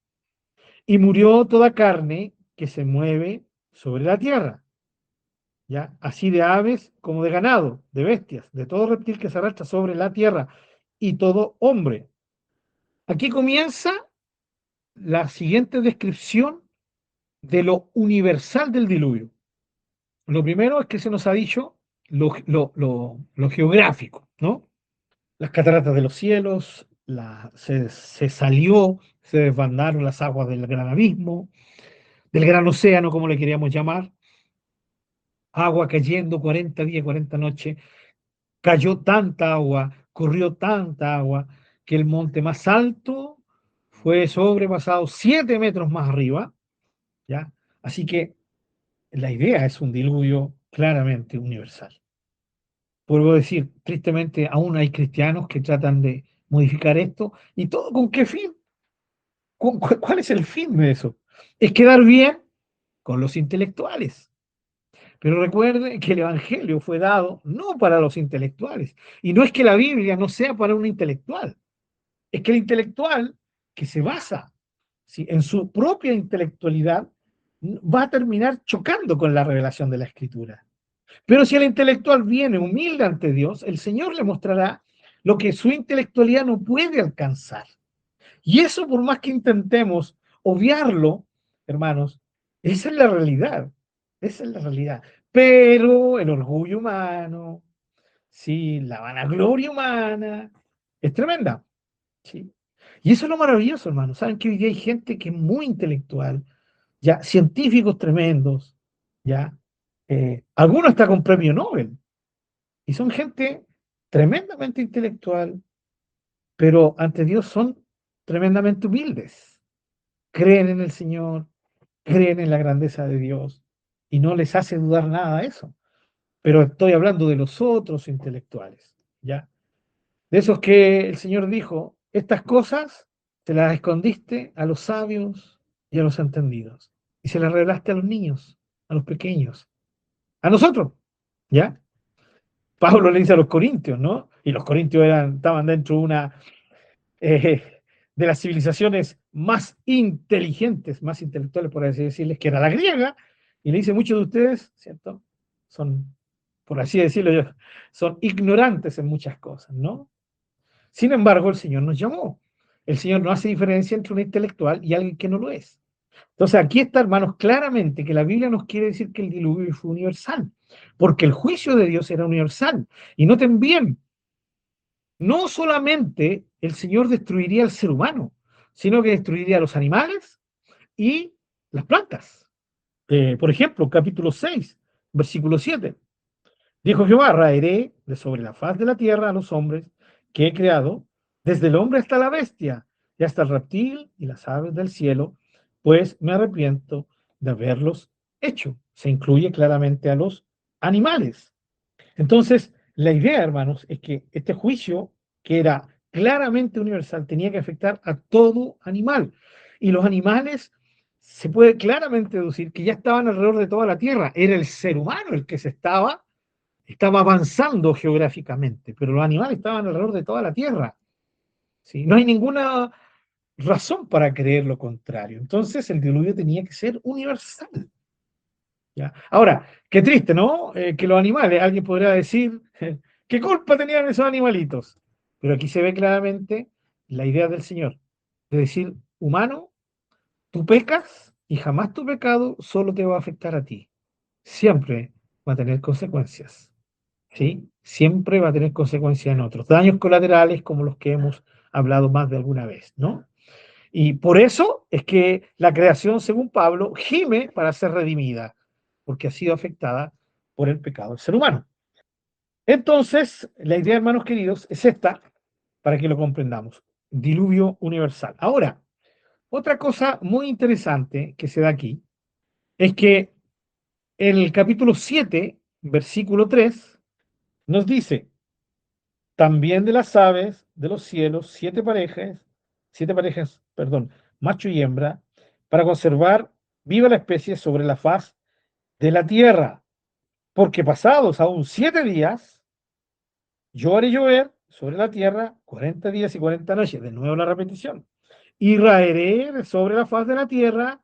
Y murió toda carne que se mueve sobre la tierra, ¿ya? Así de aves como de ganado, de bestias, de todo reptil que se arrastra sobre la tierra y todo hombre. Aquí comienza la siguiente descripción de lo universal del diluvio. Lo primero es que se nos ha dicho lo geográfico, ¿no? Las cataratas de los cielos, se salió, se desbandaron las aguas del gran abismo, del gran océano, como le queríamos llamar, agua cayendo 40 días, 40 noches, cayó tanta agua, corrió tanta agua, que el monte más alto fue sobrepasado 7 metros más arriba, ¿ya? Así que la idea es un diluvio claramente universal. Vuelvo a decir, tristemente aún hay cristianos que tratan de modificar esto, ¿y todo con qué fin? ¿Cuál es el fin de eso? Es quedar bien con los intelectuales. Pero recuerde que el Evangelio fue dado no para los intelectuales. Y no es que la Biblia no sea para un intelectual. Es que el intelectual que se basa, ¿sí?, en su propia intelectualidad va a terminar chocando con la revelación de la Escritura. Pero si el intelectual viene humilde ante Dios, el Señor le mostrará lo que su intelectualidad no puede alcanzar. Y eso, por más que intentemos obviarlo, hermanos, esa es la realidad. Esa es la realidad. Pero el orgullo humano, sí, la vanagloria humana, es tremenda. Sí. Y eso es lo maravilloso, hermanos. Saben que hoy día hay gente que es muy intelectual, ya, científicos tremendos, ya, algunos está con premio Nobel, y son gente tremendamente intelectual, pero ante Dios son tremendamente humildes. Creen en el Señor, creen en la grandeza de Dios, y no les hace dudar nada eso. Pero estoy hablando de los otros intelectuales, ¿ya? De esos que el Señor dijo, estas cosas te las escondiste a los sabios y a los entendidos, y se las revelaste a los niños, a los pequeños, a nosotros, ¿ya? Pablo le dice a los corintios, ¿no? Y los corintios estaban dentro de una de las civilizaciones más inteligentes, más intelectuales, por así decirles, que era la griega, Y le dice, muchos de ustedes, ¿cierto? Son, por así decirlo yo, son ignorantes en muchas cosas, ¿no? Sin embargo, el Señor nos llamó. El Señor no hace diferencia entre un intelectual y alguien que no lo es. Entonces, aquí está, hermanos, claramente que la Biblia nos quiere decir que el diluvio fue universal, porque el juicio de Dios era universal. Y noten bien, no solamente el Señor destruiría al ser humano, sino que destruiría a los animales y las plantas. Por ejemplo, capítulo 6, versículo 7. Dijo Jehová, raeré de sobre la faz de la tierra a los hombres que he creado, desde el hombre hasta la bestia, y hasta el reptil y las aves del cielo, pues me arrepiento de haberlos hecho. Se incluye claramente a los animales. Entonces, la idea, hermanos, es que este juicio, que era claramente universal, tenía que afectar a todo animal. Y los animales se puede claramente deducir que ya estaban alrededor de toda la tierra. Era el ser humano el que estaba avanzando geográficamente, pero los animales estaban alrededor de toda la tierra. ¿Sí? No hay ninguna razón para creer lo contrario. Entonces, el diluvio tenía que ser universal. ¿Ya? Ahora, qué triste, ¿no? Que los animales, alguien podrá decir, ¿qué culpa tenían esos animalitos? Pero aquí se ve claramente la idea del Señor, de decir, humano, tú pecas y jamás tu pecado solo te va a afectar a ti. Siempre va a tener consecuencias, ¿sí? Siempre va a tener consecuencias en otros. Daños colaterales como los que hemos hablado más de alguna vez, ¿no? Y por eso es que la creación, según Pablo, gime para ser redimida, porque ha sido afectada por el pecado del ser humano. Entonces, la idea, hermanos queridos, es esta, para que lo comprendamos. Diluvio universal. Ahora, otra cosa muy interesante que se da aquí es que el capítulo 7, versículo 3, nos dice, también de las aves de los cielos, siete parejas, perdón, macho y hembra, para conservar viva la especie sobre la faz de la tierra. Porque pasados aún 7 días, yo haré llover sobre la tierra 40 días y 40 noches. De nuevo la repetición. Y raeré sobre la faz de la tierra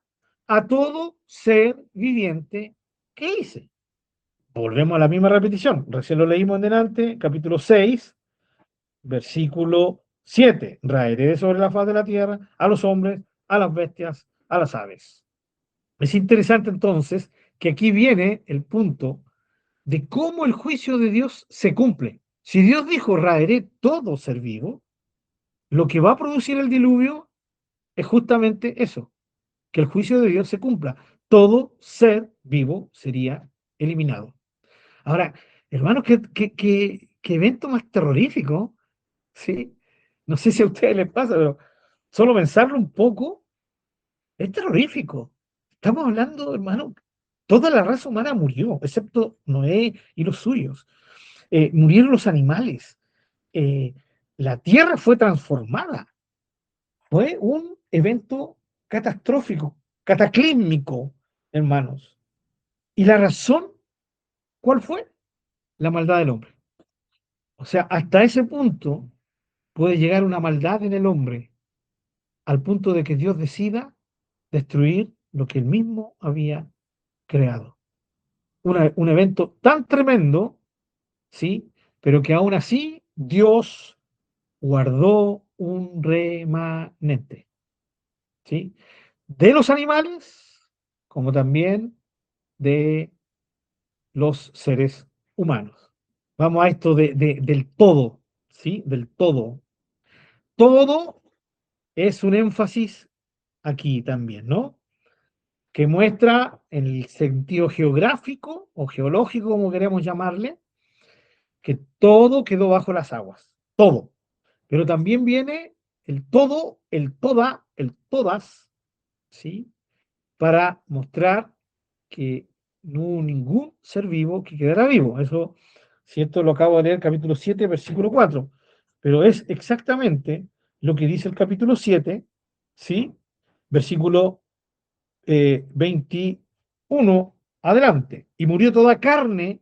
a todo ser viviente que hice. Volvemos a la misma repetición. Recién lo leímos en delante, capítulo 6, versículo 7. Raeré sobre la faz de la tierra a los hombres, a las bestias, a las aves. Es interesante entonces que aquí viene el punto de cómo el juicio de Dios se cumple. Si Dios dijo, raeré todo ser vivo, lo que va a producir el diluvio es justamente eso, que el juicio de Dios se cumpla. Todo ser vivo sería eliminado. Ahora, hermanos, qué evento más terrorífico, ¿sí? No sé si a ustedes les pasa, pero solo pensarlo un poco es terrorífico. Estamos hablando, hermano, toda la raza humana murió, excepto Noé y los suyos. Murieron los animales. Eh, la tierra fue transformada. Fue un evento catastrófico, cataclísmico, hermanos. ¿Y la razón cuál fue? La maldad del hombre. O sea, hasta ese punto puede llegar una maldad en el hombre, al punto de que Dios decida destruir lo que él mismo había creado. Un evento tan tremendo, ¿sí? Pero que aún así Dios guardó un remanente, ¿sí? De los animales, como también de los seres humanos. Vamos a esto del todo, ¿sí? Del todo. Todo es un énfasis aquí también, ¿no? Que muestra en el sentido geográfico o geológico, como queremos llamarle, que todo quedó bajo las aguas, todo. Pero también viene el todo, el toda, el todas, ¿sí? Para mostrar que no hubo ningún ser vivo que quedara vivo. Eso, cierto, lo acabo de leer, capítulo 7, versículo 4. Pero es exactamente lo que dice el capítulo 7, ¿sí? Versículo 21 adelante. Y murió toda carne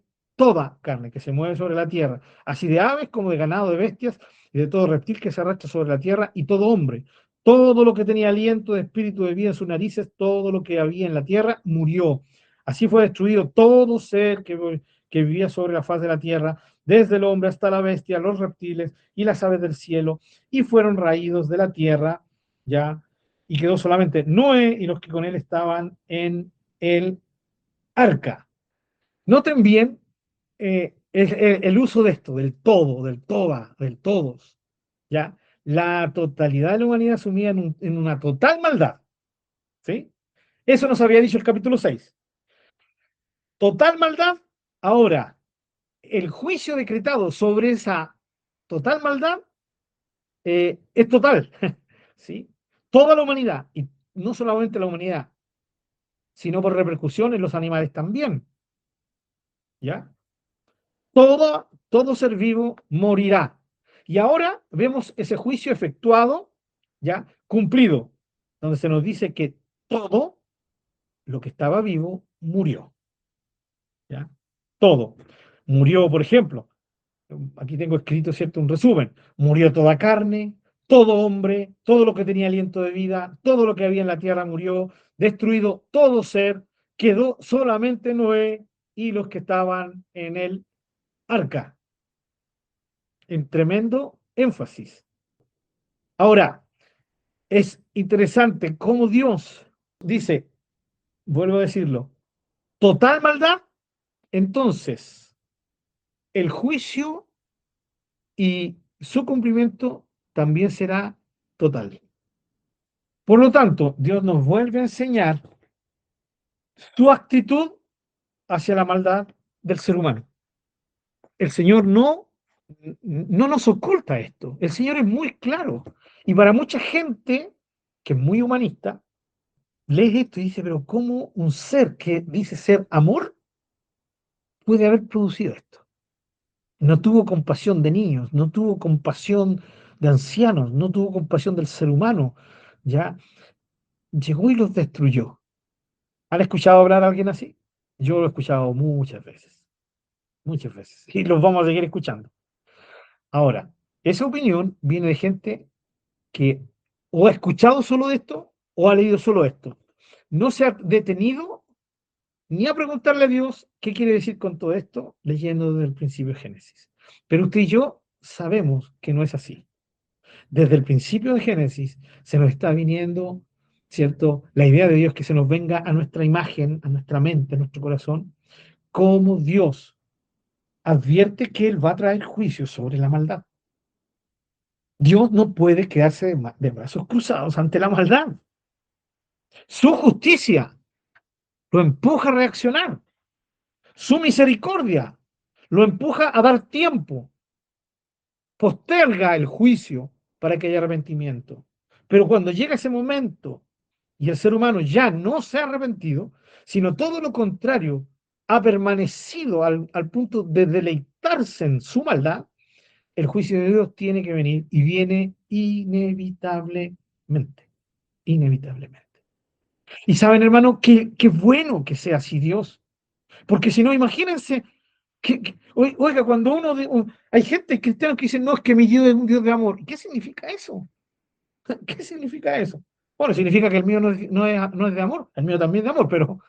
que se mueve sobre la tierra, así de aves como de ganado, de bestias y de todo reptil que se arrastra sobre la tierra, y todo hombre. Todo lo que tenía aliento de espíritu de vida en sus narices, todo lo que había en la tierra, murió. Así fue destruido todo ser que vivía sobre la faz de la tierra, desde el hombre hasta la bestia, los reptiles y las aves del cielo, y fueron raídos de la tierra, ya, y quedó solamente Noé y los que con él estaban en el arca. Noten bien el uso de esto, del todo, del toda, del todos, ya, la totalidad de la humanidad sumida en una total maldad, ¿sí? Eso nos había dicho el capítulo 6. Total maldad. Ahora, el juicio decretado sobre esa total maldad es total, ¿sí? Toda la humanidad, y no solamente la humanidad, sino por repercusión en los animales también, ¿ya? Todo ser vivo morirá. Y ahora vemos ese juicio efectuado, ¿ya? Cumplido, donde se nos dice que todo lo que estaba vivo murió, ¿ya? Todo. Murió, por ejemplo, aquí tengo escrito, ¿cierto? Un resumen. Murió toda carne, todo hombre, todo lo que tenía aliento de vida, todo lo que había en la tierra murió, destruido todo ser, quedó solamente Noé y los que estaban en el arca, en tremendo énfasis. Ahora, es interesante cómo Dios dice, vuelvo a decirlo, total maldad, entonces el juicio y su cumplimiento también será total. Por lo tanto, Dios nos vuelve a enseñar su actitud hacia la maldad del ser humano. El Señor no nos oculta esto. El Señor es muy claro. Y para mucha gente que es muy humanista, lee esto y dice, pero ¿cómo un ser que dice ser amor puede haber producido esto? No tuvo compasión de niños, no tuvo compasión de ancianos, no tuvo compasión del ser humano. Ya llegó y los destruyó. ¿Han escuchado hablar a alguien así? Yo lo he escuchado muchas veces, y los vamos a seguir escuchando. Ahora, esa opinión viene de gente que o ha escuchado solo de esto o ha leído solo esto. No se ha detenido ni a preguntarle a Dios qué quiere decir con todo esto, leyendo desde el principio de Génesis. Pero usted y yo sabemos que no es así. Desde el principio de Génesis se nos está viniendo, ¿cierto? La idea de Dios que se nos venga a nuestra imagen, a nuestra mente, a nuestro corazón, como Dios advierte que Él va a traer juicio sobre la maldad. Dios no puede quedarse de brazos cruzados ante la maldad. Su justicia lo empuja a reaccionar. Su misericordia lo empuja a dar tiempo. Posterga el juicio para que haya arrepentimiento. Pero cuando llega ese momento y el ser humano ya no se ha arrepentido, sino todo lo contrario, ha permanecido al punto de deleitarse en su maldad, el juicio de Dios tiene que venir y viene inevitablemente, inevitablemente. Y saben, hermano, qué bueno que sea así Dios, porque si no, imagínense, oiga, cuando hay gente cristiana que dice, no, es que mi Dios es un Dios de amor. ¿Qué significa eso? ¿Qué significa eso? Bueno, significa que el mío no es de amor, el mío también es de amor, pero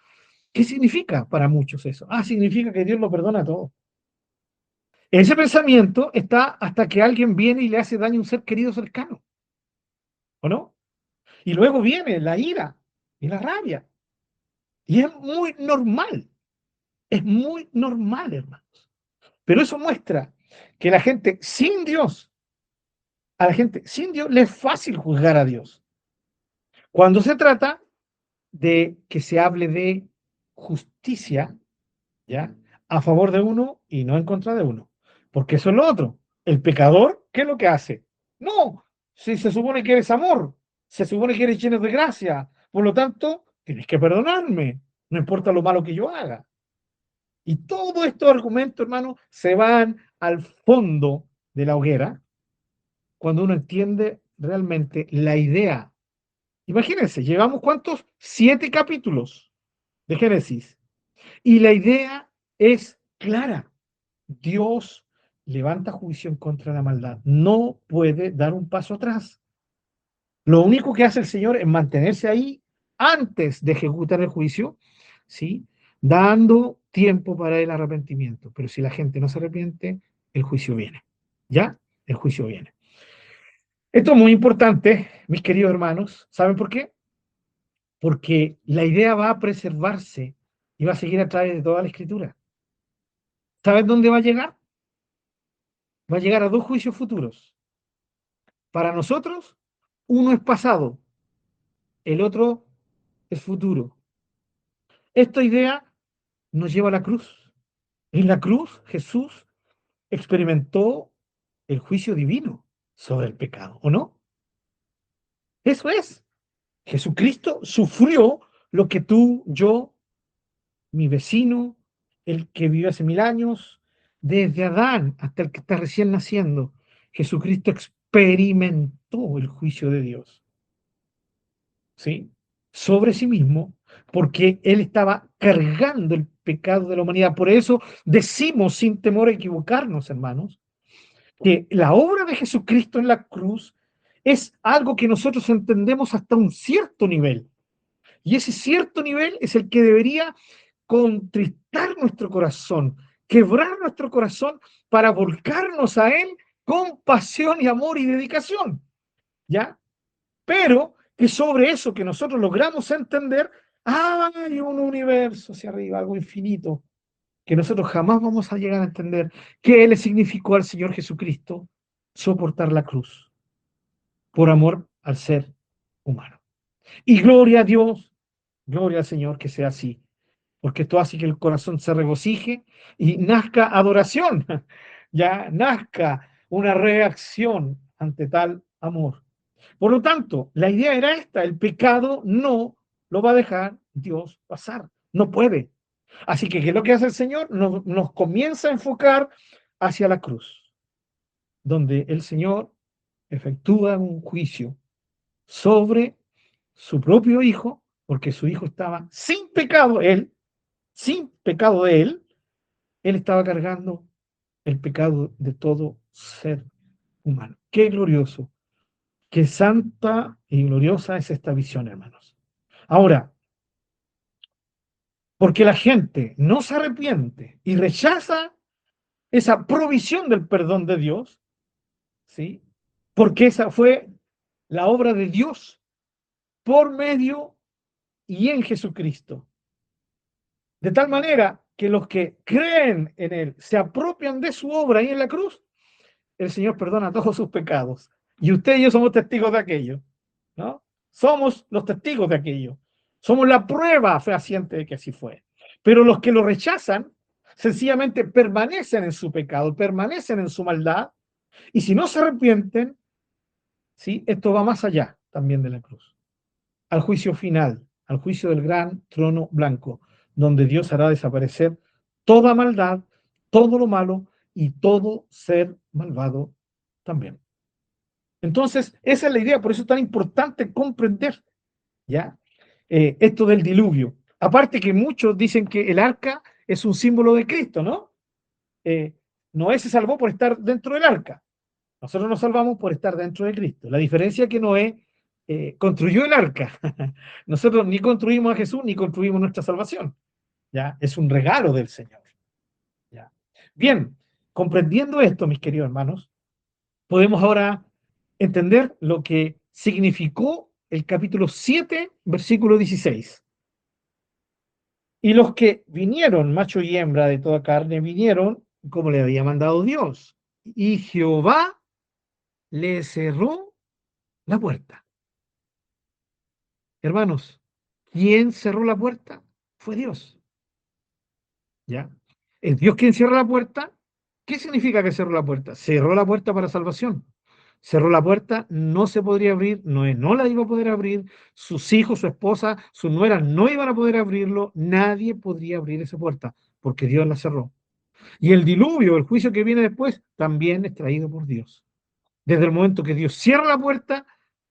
¿qué significa para muchos eso? Ah, significa que Dios lo perdona todo. Ese pensamiento está hasta que alguien viene y le hace daño a un ser querido cercano, ¿o no? Y luego viene la ira y la rabia. Y es muy normal, hermanos. Pero eso muestra que a la gente sin Dios le es fácil juzgar a Dios. Cuando se trata de que se hable de justicia, ¿ya? A favor de uno y no en contra de uno. Porque eso es lo otro. El pecador, ¿qué es lo que hace? No, si se supone que eres amor, se supone que eres lleno de gracia, por lo tanto, tienes que perdonarme, no importa lo malo que yo haga. Y todos estos argumentos, hermano, se van al fondo de la hoguera cuando uno entiende realmente la idea. Imagínense, llevamos ¿cuántos? 7 capítulos de Génesis. Y la idea es clara. Dios levanta juicio en contra de la maldad. No puede dar un paso atrás. Lo único que hace el Señor es mantenerse ahí antes de ejecutar el juicio, ¿sí? dando tiempo para el arrepentimiento. Pero si la gente no se arrepiente, el juicio viene. ¿Ya? El juicio viene. Esto es muy importante, mis queridos hermanos. ¿Saben por qué? Porque la idea va a preservarse y va a seguir a través de toda la escritura. ¿Saben dónde va a llegar? Va a llegar a dos juicios futuros. Para nosotros, uno es pasado, el otro es futuro. Esta idea nos lleva a la cruz. En la cruz, Jesús experimentó el juicio divino sobre el pecado, ¿o no? Eso es. Jesucristo sufrió lo que tú, yo, mi vecino, el que vivió hace 1000 años, desde Adán hasta el que está recién naciendo, Jesucristo experimentó el juicio de Dios, ¿sí? Sobre sí mismo, porque él estaba cargando el pecado de la humanidad. Por eso decimos sin temor a equivocarnos, hermanos, que la obra de Jesucristo en la cruz es algo que nosotros entendemos hasta un cierto nivel. Y ese cierto nivel es el que debería contristar nuestro corazón, quebrar nuestro corazón para volcarnos a Él con pasión y amor y dedicación, ¿ya? Pero que sobre eso que nosotros logramos entender, hay un universo hacia arriba, algo infinito, que nosotros jamás vamos a llegar a entender, qué le significó al Señor Jesucristo soportar la cruz por amor al ser humano. Y gloria a Dios, gloria al Señor que sea así, porque esto hace que el corazón se regocije y nazca adoración, ya nazca una reacción ante tal amor. Por lo tanto, la idea era esta, el pecado no lo va a dejar Dios pasar, no puede. Así que, ¿qué es lo que hace el Señor? Nos comienza a enfocar hacia la cruz, donde el Señor efectúa un juicio sobre su propio hijo, porque su hijo estaba sin pecado, él, sin pecado de él estaba cargando el pecado de todo ser humano. Qué glorioso, qué santa y gloriosa es esta visión, hermanos. Ahora, porque la gente no se arrepiente y rechaza esa provisión del perdón de Dios, ¿sí? Porque esa fue la obra de Dios por medio y en Jesucristo. De tal manera que los que creen en Él se apropian de su obra ahí en la cruz, el Señor perdona todos sus pecados. Y usted y yo somos testigos de aquello, ¿no? Somos los testigos de aquello. Somos la prueba fehaciente de que así fue. Pero los que lo rechazan, sencillamente permanecen en su pecado, permanecen en su maldad, y si no se arrepienten, ¿sí? Esto va más allá también de la cruz, al juicio final, al juicio del gran trono blanco, donde Dios hará desaparecer toda maldad, todo lo malo y todo ser malvado también. Entonces, esa es la idea, por eso es tan importante comprender, ¿ya? Esto del diluvio. Aparte que muchos dicen que el arca es un símbolo de Cristo, ¿no? Eh, Noé se salvó por estar dentro del arca. Nosotros nos salvamos por estar dentro de Cristo. La diferencia es que Noé construyó el arca. Nosotros ni construimos a Jesús ni construimos nuestra salvación. ¿Ya? Es un regalo del Señor. ¿Ya? Bien, comprendiendo esto, mis queridos hermanos, podemos ahora entender lo que significó el capítulo 7, versículo 16. Y los que vinieron, macho y hembra de toda carne, vinieron como le había mandado Dios. Y Jehová le cerró la puerta. Hermanos, ¿quién cerró la puerta? Fue Dios. ¿Ya? ¿Es Dios quien cierra la puerta? ¿Qué significa que cerró la puerta? Cerró la puerta para salvación. Cerró la puerta, no se podría abrir, no la iba a poder abrir, sus hijos, su esposa, su nuera no iban a poder abrirlo, nadie podría abrir esa puerta, porque Dios la cerró. Y el diluvio, el juicio que viene después, también es traído por Dios. Desde el momento que Dios cierra la puerta,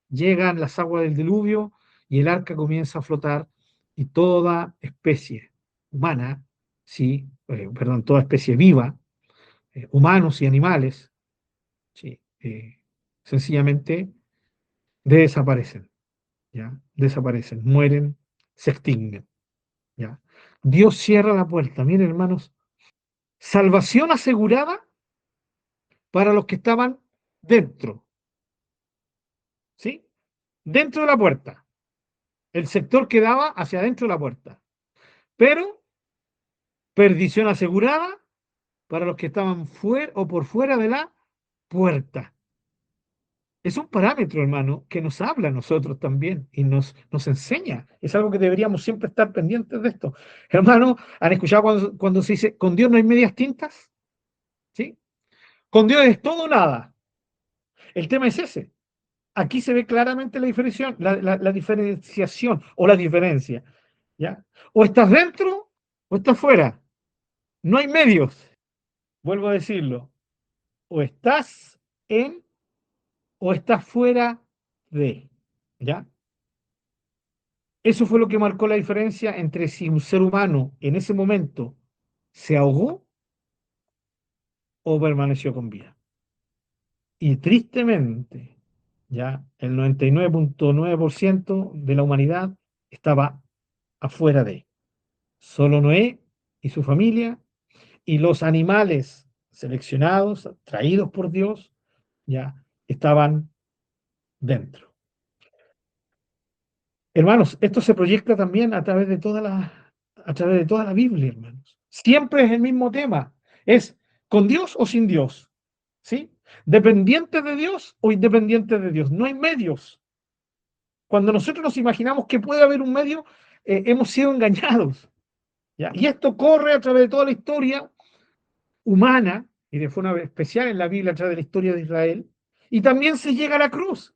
llegan las aguas del diluvio y el arca comienza a flotar y toda especie humana, sí, perdón, toda especie viva, humanos y animales, sí, sencillamente desaparecen, ¿ya? Desaparecen, mueren, se extinguen, ¿ya? Dios cierra la puerta. Miren, hermanos, salvación asegurada para los que estaban dentro, ¿sí? Dentro de la puerta. El sector que daba hacia adentro de la puerta. Pero perdición asegurada para los que estaban fuera o por fuera de la puerta. Es un parámetro, hermano, que nos habla a nosotros también y nos enseña. Es algo que deberíamos siempre estar pendientes de esto. Hermano, ¿han escuchado cuando se dice, con Dios no hay medias tintas? ¿Sí? Con Dios es todo o nada. El tema es ese. Aquí se ve claramente la diferenciación o la diferencia. ¿Ya? O estás dentro o estás fuera. No hay medios. Vuelvo a decirlo. O estás en o estás fuera de. ¿Ya? Eso fue lo que marcó la diferencia entre si un ser humano en ese momento se ahogó o permaneció con vida. Y tristemente, ya el 99.9% de la humanidad estaba afuera de. Solo Noé y su familia y los animales seleccionados, traídos por Dios, ya estaban dentro. Hermanos, esto se proyecta también a través de toda la Biblia, hermanos. Siempre es el mismo tema. Es con Dios o sin Dios. ¿Sí? Dependiente de Dios o independiente de Dios. No hay medios. Cuando nosotros nos imaginamos que puede haber un medio, hemos sido engañados. ¿Ya? Y esto corre a través de toda la historia humana, y de forma especial en la Biblia a través de la historia de Israel, y también se llega a la cruz,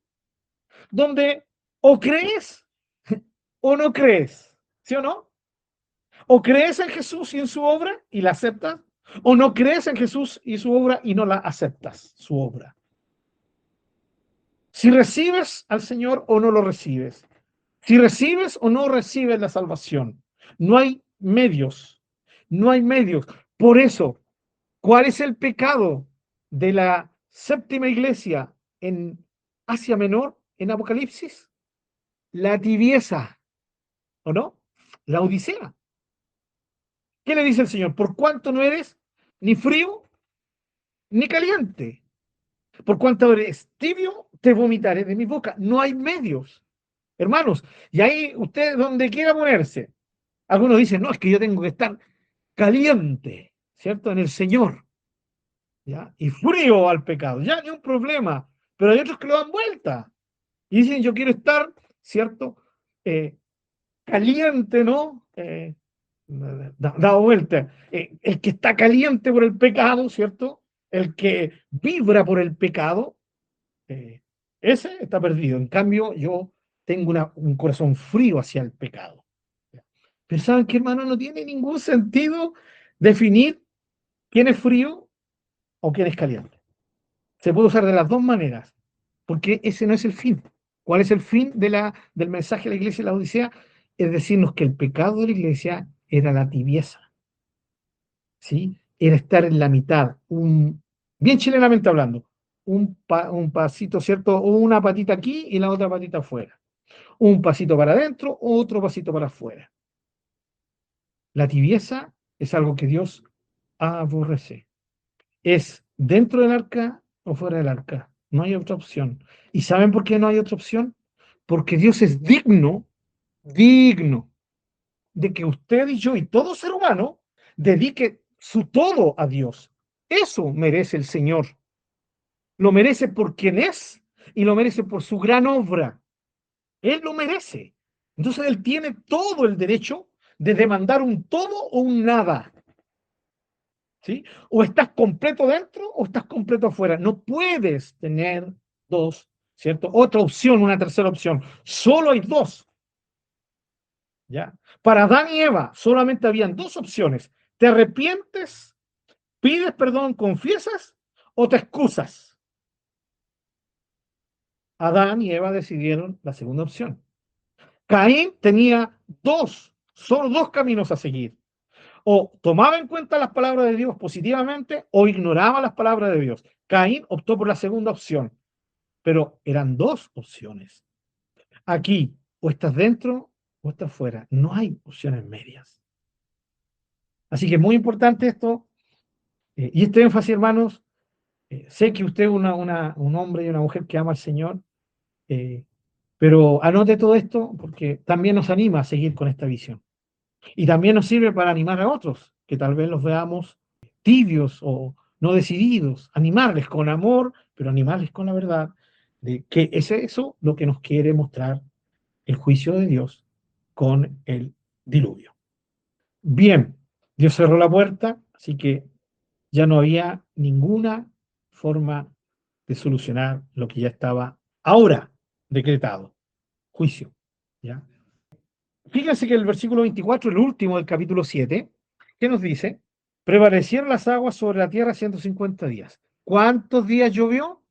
donde o crees o no crees, ¿sí o no? O crees en Jesús y en su obra y la aceptas, o no crees en Jesús y su obra y no la aceptas, su obra. Si recibes al Señor o no lo recibes. Si recibes o no recibes la salvación. No hay medios. No hay medios. Por eso, ¿cuál es el pecado de la séptima iglesia en Asia Menor, en Apocalipsis? La tibieza, ¿o no? La odisea. ¿Qué le dice el Señor? Por cuanto no eres ni frío ni caliente. Por cuanto eres tibio, te vomitaré de mi boca. No hay medios, hermanos. Y ahí usted, donde quiera ponerse, algunos dicen, no, es que yo tengo que estar caliente, ¿cierto? En el Señor, ¿ya? Y frío al pecado. Ya ni un problema. Pero hay otros que lo dan vuelta. Y dicen, yo quiero estar, ¿cierto? Eh, caliente, ¿no? Dado vuelta. El que está caliente por el pecado, ¿cierto? El que vibra por el pecado, eh, ese está perdido. En cambio, yo tengo un corazón frío hacia el pecado. Pero ¿saben qué, hermano? No tiene ningún sentido definir quién es frío o quién es caliente. Se puede usar de las dos maneras, porque ese no es el fin. ¿Cuál es el fin del mensaje de la iglesia de la Odisea? Es decirnos que el pecado de la iglesia era la tibieza, ¿sí? Era estar en la mitad, bien chilenamente hablando, un pasito, ¿cierto? O una patita aquí y la otra patita afuera. Un pasito para adentro, otro pasito para afuera. La tibieza es algo que Dios aborrece. Es dentro del arca o fuera del arca. No hay otra opción. ¿Y saben por qué no hay otra opción? Porque Dios es digno de que usted y yo y todo ser humano dedique su todo a Dios. Eso merece el Señor. Lo merece por quien es y lo merece por su gran obra. Él lo merece. Entonces él tiene todo el derecho de demandar un todo o un nada. ¿Sí? O estás completo dentro o estás completo afuera. No puedes tener dos, ¿cierto? Otra opción, una tercera opción. Solo hay dos. ¿Ya? Para Adán y Eva solamente habían dos opciones. ¿Te arrepientes, pides perdón, confiesas o te excusas? Adán y Eva decidieron la segunda opción. Caín tenía solo dos caminos a seguir. O tomaba en cuenta las palabras de Dios positivamente o ignoraba las palabras de Dios. Caín optó por la segunda opción, pero eran dos opciones. Aquí, o estás dentro o estás fuera. No hay opciones medias. Así que es muy importante esto, y este énfasis, hermanos, sé que usted es un hombre y una mujer que ama al Señor, eh, pero anote todo esto porque también nos anima a seguir con esta visión. Y también nos sirve para animar a otros, que tal vez los veamos tibios o no decididos, animarles con amor, pero animarles con la verdad, de que es eso lo que nos quiere mostrar el juicio de Dios con el diluvio. Bien, Dios cerró la puerta, así que ya no había ninguna forma de solucionar lo que ya estaba ahora decretado, juicio. ¿Ya? Fíjense que el versículo 24, el último del capítulo 7, ¿qué nos dice? Prevalecieron las aguas sobre la tierra 150 días. ¿Cuántos días llovió?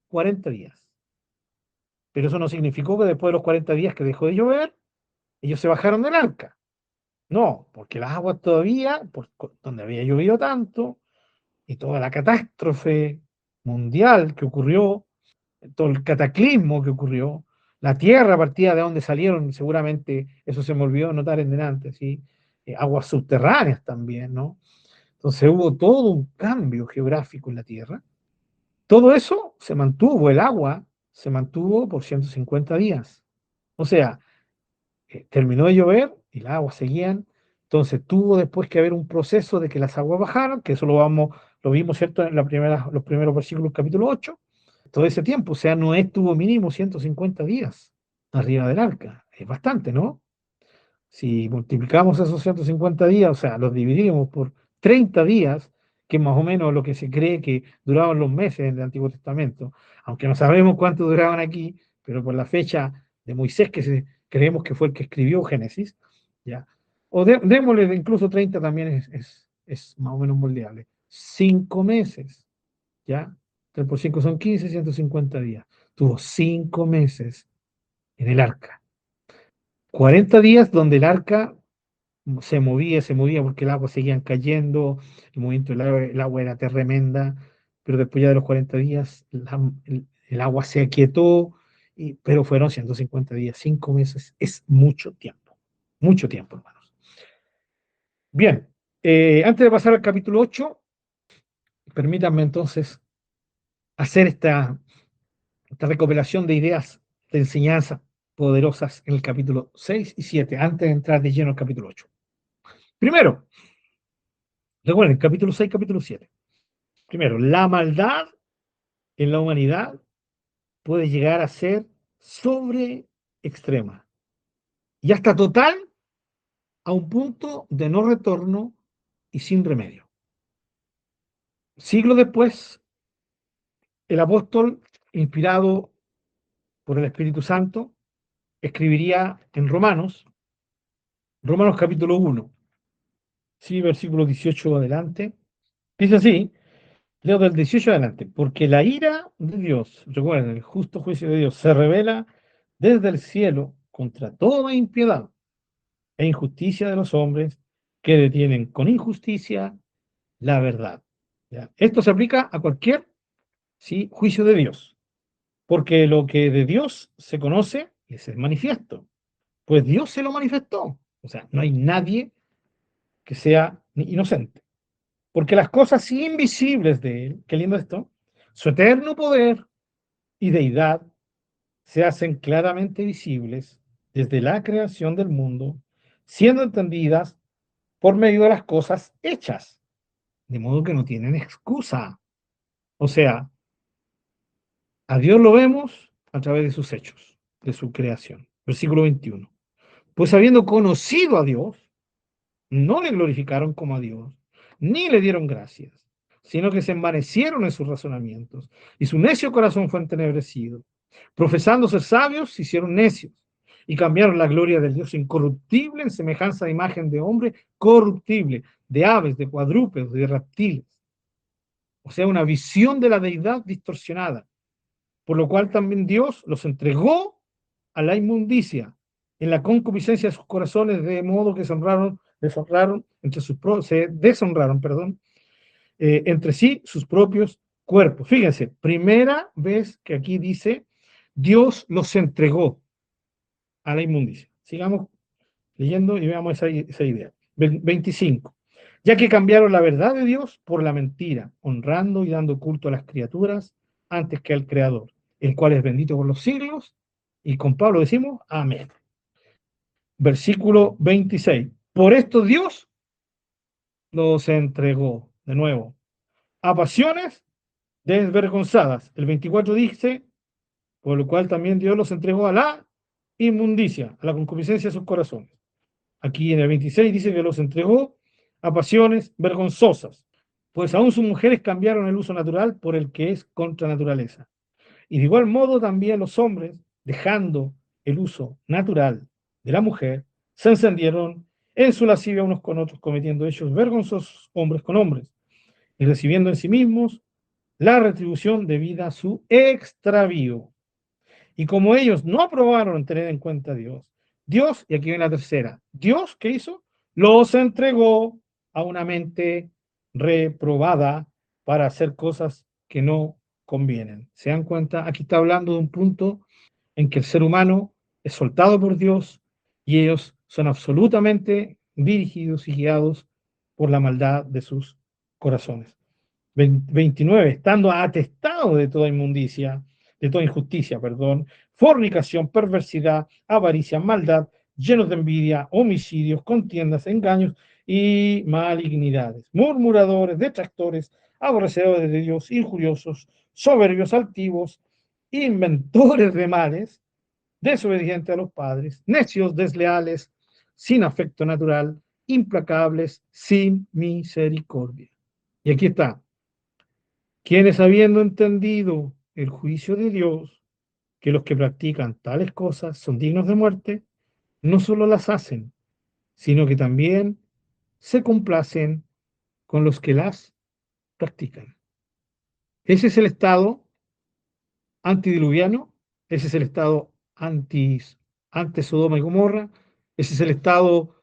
40 días. Pero eso no significó que después de los 40 días que dejó de llover, ellos se bajaron del arca. No, porque las aguas todavía, por donde había llovido tanto, y toda la catástrofe mundial que ocurrió, todo el cataclismo que ocurrió, la tierra partida de donde salieron, seguramente eso se me olvidó notar en delante, ¿sí? Aguas subterráneas también, ¿no? Entonces hubo todo un cambio geográfico en la tierra. Todo eso se mantuvo, el agua se mantuvo por 150 días. O sea, terminó de llover y las aguas seguían. Entonces tuvo después que haber un proceso de que las aguas bajaran, que eso lo vimos, ¿cierto? En los primeros versículos del capítulo 8. Todo ese tiempo, o sea, Noé estuvo mínimo 150 días arriba del arca. Es bastante, ¿no? Si multiplicamos esos 150 días, o sea, los dividimos por 30 días, que es más o menos lo que se cree que duraban los meses en el Antiguo Testamento, aunque no sabemos cuánto duraban aquí, pero por la fecha de Moisés, creemos que fue el que escribió Génesis, ¿ya? O démosle incluso 30 también es más o menos moldeable. 5 meses, ¿ya? 3 por 5 son 15, 150 días. Tuvo 5 meses en el arca. 40 días donde el arca se movía porque el agua seguía cayendo, el movimiento del agua era tremenda, pero después ya de los 40 días el agua se aquietó, pero fueron 150 días, 5 meses, es mucho tiempo, hermanos. Bien, antes de pasar al capítulo 8, permítanme entonces hacer esta recopilación de ideas de enseñanza poderosas en el capítulo 6 y 7, antes de entrar de lleno al capítulo 8. Primero, recuerden, capítulo 6, capítulo 7. Primero, la maldad en la humanidad puede llegar a ser sobre extrema y hasta total a un punto de no retorno y sin remedio. Siglos después, el apóstol, inspirado por el Espíritu Santo, escribiría en Romanos capítulo 1, sí, versículo 18 adelante. Dice así, leo del 18 adelante, porque la ira de Dios, recuerden, el justo juicio de Dios, se revela desde el cielo contra toda impiedad e injusticia de los hombres que detienen con injusticia la verdad. ¿Ya? Esto se aplica a cualquier, ¿sí?, juicio de Dios, porque lo que de Dios se conoce es el manifiesto, pues Dios se lo manifestó. O sea, no hay nadie que sea inocente, porque las cosas invisibles de Él, qué lindo esto, su eterno poder y deidad se hacen claramente visibles desde la creación del mundo, siendo entendidas por medio de las cosas hechas, de modo que no tienen excusa. O sea, a Dios lo vemos a través de sus hechos, de su creación. Versículo 21. Pues habiendo conocido a Dios, no le glorificaron como a Dios, ni le dieron gracias, sino que se envanecieron en sus razonamientos, y su necio corazón fue entenebrecido. Profesando ser sabios, se hicieron necios, y cambiaron la gloria del Dios incorruptible en semejanza de imagen de hombre corruptible, de aves, de cuadrúpedos, de reptiles. O sea, una visión de la deidad distorsionada, por lo cual también Dios los entregó a la inmundicia en la concupiscencia de sus corazones, de modo que se deshonraron, perdón, entre sí sus propios cuerpos. Fíjense, primera vez que aquí dice, Dios los entregó a la inmundicia. Sigamos leyendo y veamos esa idea. 25. ya que cambiaron la verdad de Dios por la mentira, honrando y dando culto a las criaturas antes que al Creador, el cual es bendito por los siglos, y con Pablo decimos, amén. Versículo 26. Por esto Dios los entregó, de nuevo, a pasiones desvergonzadas. El 24 dice, por lo cual también Dios los entregó a la inmundicia, a la concupiscencia de sus corazones. Aquí en el 26 dice que los entregó a pasiones vergonzosas, pues aún sus mujeres cambiaron el uso natural por el que es contra naturaleza. Y de igual modo también los hombres, dejando el uso natural de la mujer, se encendieron en su lascivia unos con otros, cometiendo hechos vergonzosos hombres con hombres, y recibiendo en sí mismos la retribución debida a su extravío. Y como ellos no aprobaron tener en cuenta a Dios, Dios, y aquí viene la tercera, Dios, ¿qué hizo? Los entregó a una mente reprobada para hacer cosas que no convienen. ¿Se dan cuenta? Aquí está hablando de un punto en que el ser humano es soltado por Dios y ellos son absolutamente dirigidos y guiados por la maldad de sus corazones. 29, estando atestado de toda inmundicia, de toda injusticia, perdón, fornicación, perversidad, avaricia, maldad, llenos de envidia, homicidios, contiendas, engaños y malignidades, murmuradores, detractores, aborrecedores de Dios, injuriosos, soberbios, altivos, inventores de males, desobedientes a los padres, necios, desleales, sin afecto natural, implacables, sin misericordia. Y aquí está, quienes habiendo entendido el juicio de Dios, que los que practican tales cosas son dignos de muerte, no solo las hacen, sino que también se complacen con los que las practican. Ese es el estado antidiluviano, ese es el estado ante Sodoma y Gomorra, ese es el estado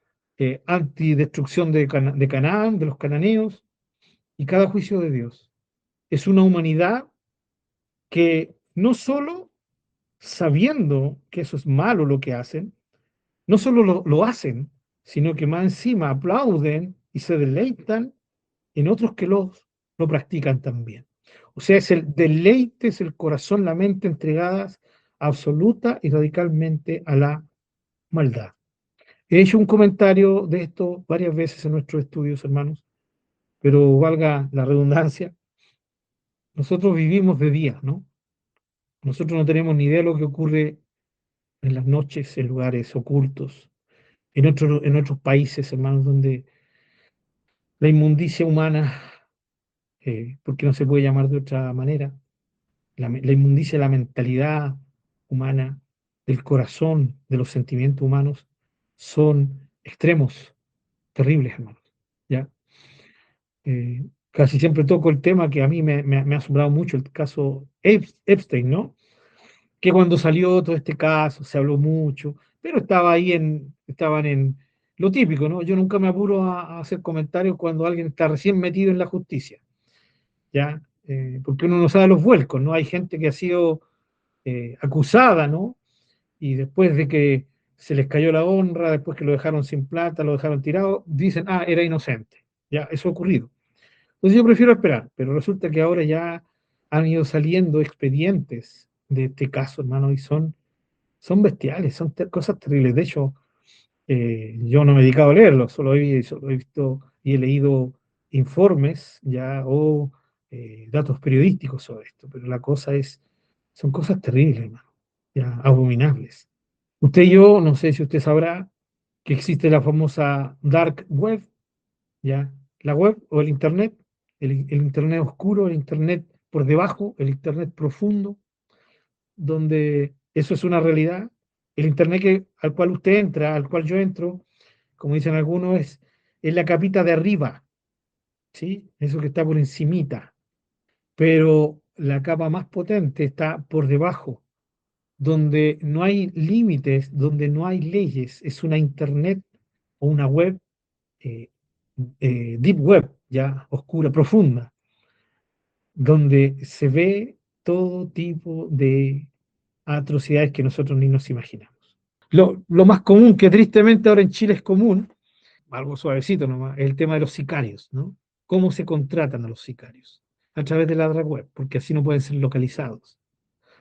antidestrucción de Canaán, de los cananeos, y cada juicio de Dios. Es una humanidad que no solo sabiendo que eso es malo lo que hacen, no solo lo hacen, sino que más encima aplauden y se deleitan en otros que lo practican también. O sea, es el deleite, es el corazón, la mente entregadas absoluta y radicalmente a la maldad. He hecho un comentario de esto varias veces en nuestros estudios, hermanos, pero valga la redundancia, nosotros vivimos de día, ¿no? Nosotros no tenemos ni idea de lo que ocurre en las noches, en lugares ocultos, en otros países, hermanos, donde la inmundicia humana, porque no se puede llamar de otra manera, la inmundicia de la mentalidad humana, del corazón, de los sentimientos humanos, son extremos, terribles, hermanos. ¿Ya? Casi siempre toco el tema que a mí me ha asombrado mucho, el caso Epstein, ¿no? Que cuando salió todo este caso se habló mucho, pero estaban en lo típico, ¿no? Yo nunca me apuro a hacer comentarios cuando alguien está recién metido en la justicia, ¿ya? Porque uno no sabe los vuelcos, ¿no? Hay gente que ha sido acusada, ¿no? Y después de que se les cayó la honra, después que lo dejaron sin plata, lo dejaron tirado, dicen, ah, era inocente. Ya, eso ha ocurrido. Entonces yo prefiero esperar, pero resulta que ahora ya han ido saliendo expedientes de este caso, hermano, y son bestiales, son cosas terribles. De hecho, yo no me he dedicado a leerlo, solo he visto y he leído informes ya o datos periodísticos sobre esto, pero son cosas terribles, hermano, ya abominables. Usted y yo, no sé si usted sabrá que existe la famosa dark web, ya, la web o el internet, el internet oscuro, el internet por debajo, el internet profundo, donde eso es una realidad. El internet al cual usted entra, al cual yo entro, como dicen algunos, es la capita de arriba, ¿sí? Eso que está por encimita. Pero la capa más potente está por debajo, donde no hay límites, donde no hay leyes. Es una internet o una web, eh, deep web, ya oscura, profunda, donde se ve todo tipo de atrocidades que nosotros ni nos imaginamos. Lo más común, que tristemente ahora en Chile es común, algo suavecito nomás, el tema de los sicarios, ¿no? ¿Cómo se contratan a los sicarios? A través de la dark web, porque así no pueden ser localizados.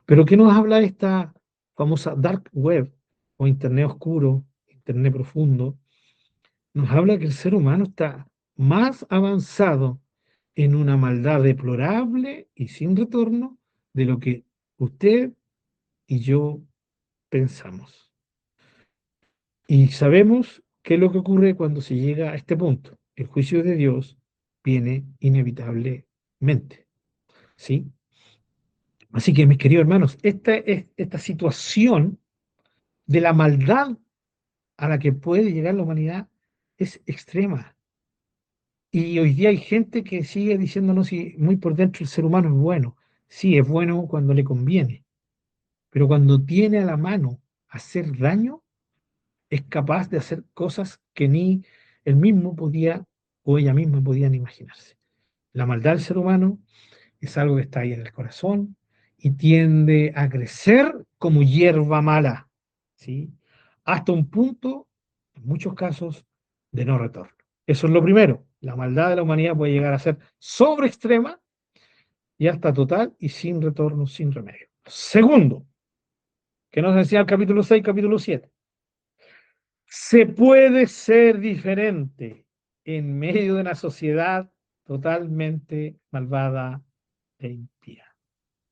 Pero ¿qué nos habla esta famosa dark web o internet oscuro, internet profundo? Nos habla que el ser humano está más avanzado en una maldad deplorable y sin retorno de lo que usted y yo pensamos. Y sabemos qué es lo que ocurre cuando se llega a este punto. El juicio de Dios viene inevitablemente, ¿sí? Así que, mis queridos hermanos, esta situación de la maldad a la que puede llegar la humanidad es extrema. Y hoy día hay gente que sigue diciéndonos si muy por dentro el ser humano es bueno. Sí, es bueno cuando le conviene, pero cuando tiene a la mano hacer daño, es capaz de hacer cosas que ni él mismo podía o ella misma podían imaginarse. La maldad del ser humano es algo que está ahí en el corazón y tiende a crecer como hierba mala, ¿sí? Hasta un punto, en muchos casos, de no retorno. Eso es lo primero. La maldad de la humanidad puede llegar a ser sobre extrema y hasta total y sin retorno, sin remedio. Segundo, que nos decía el capítulo 6, capítulo 7. Se puede ser diferente en medio de una sociedad totalmente malvada e impía.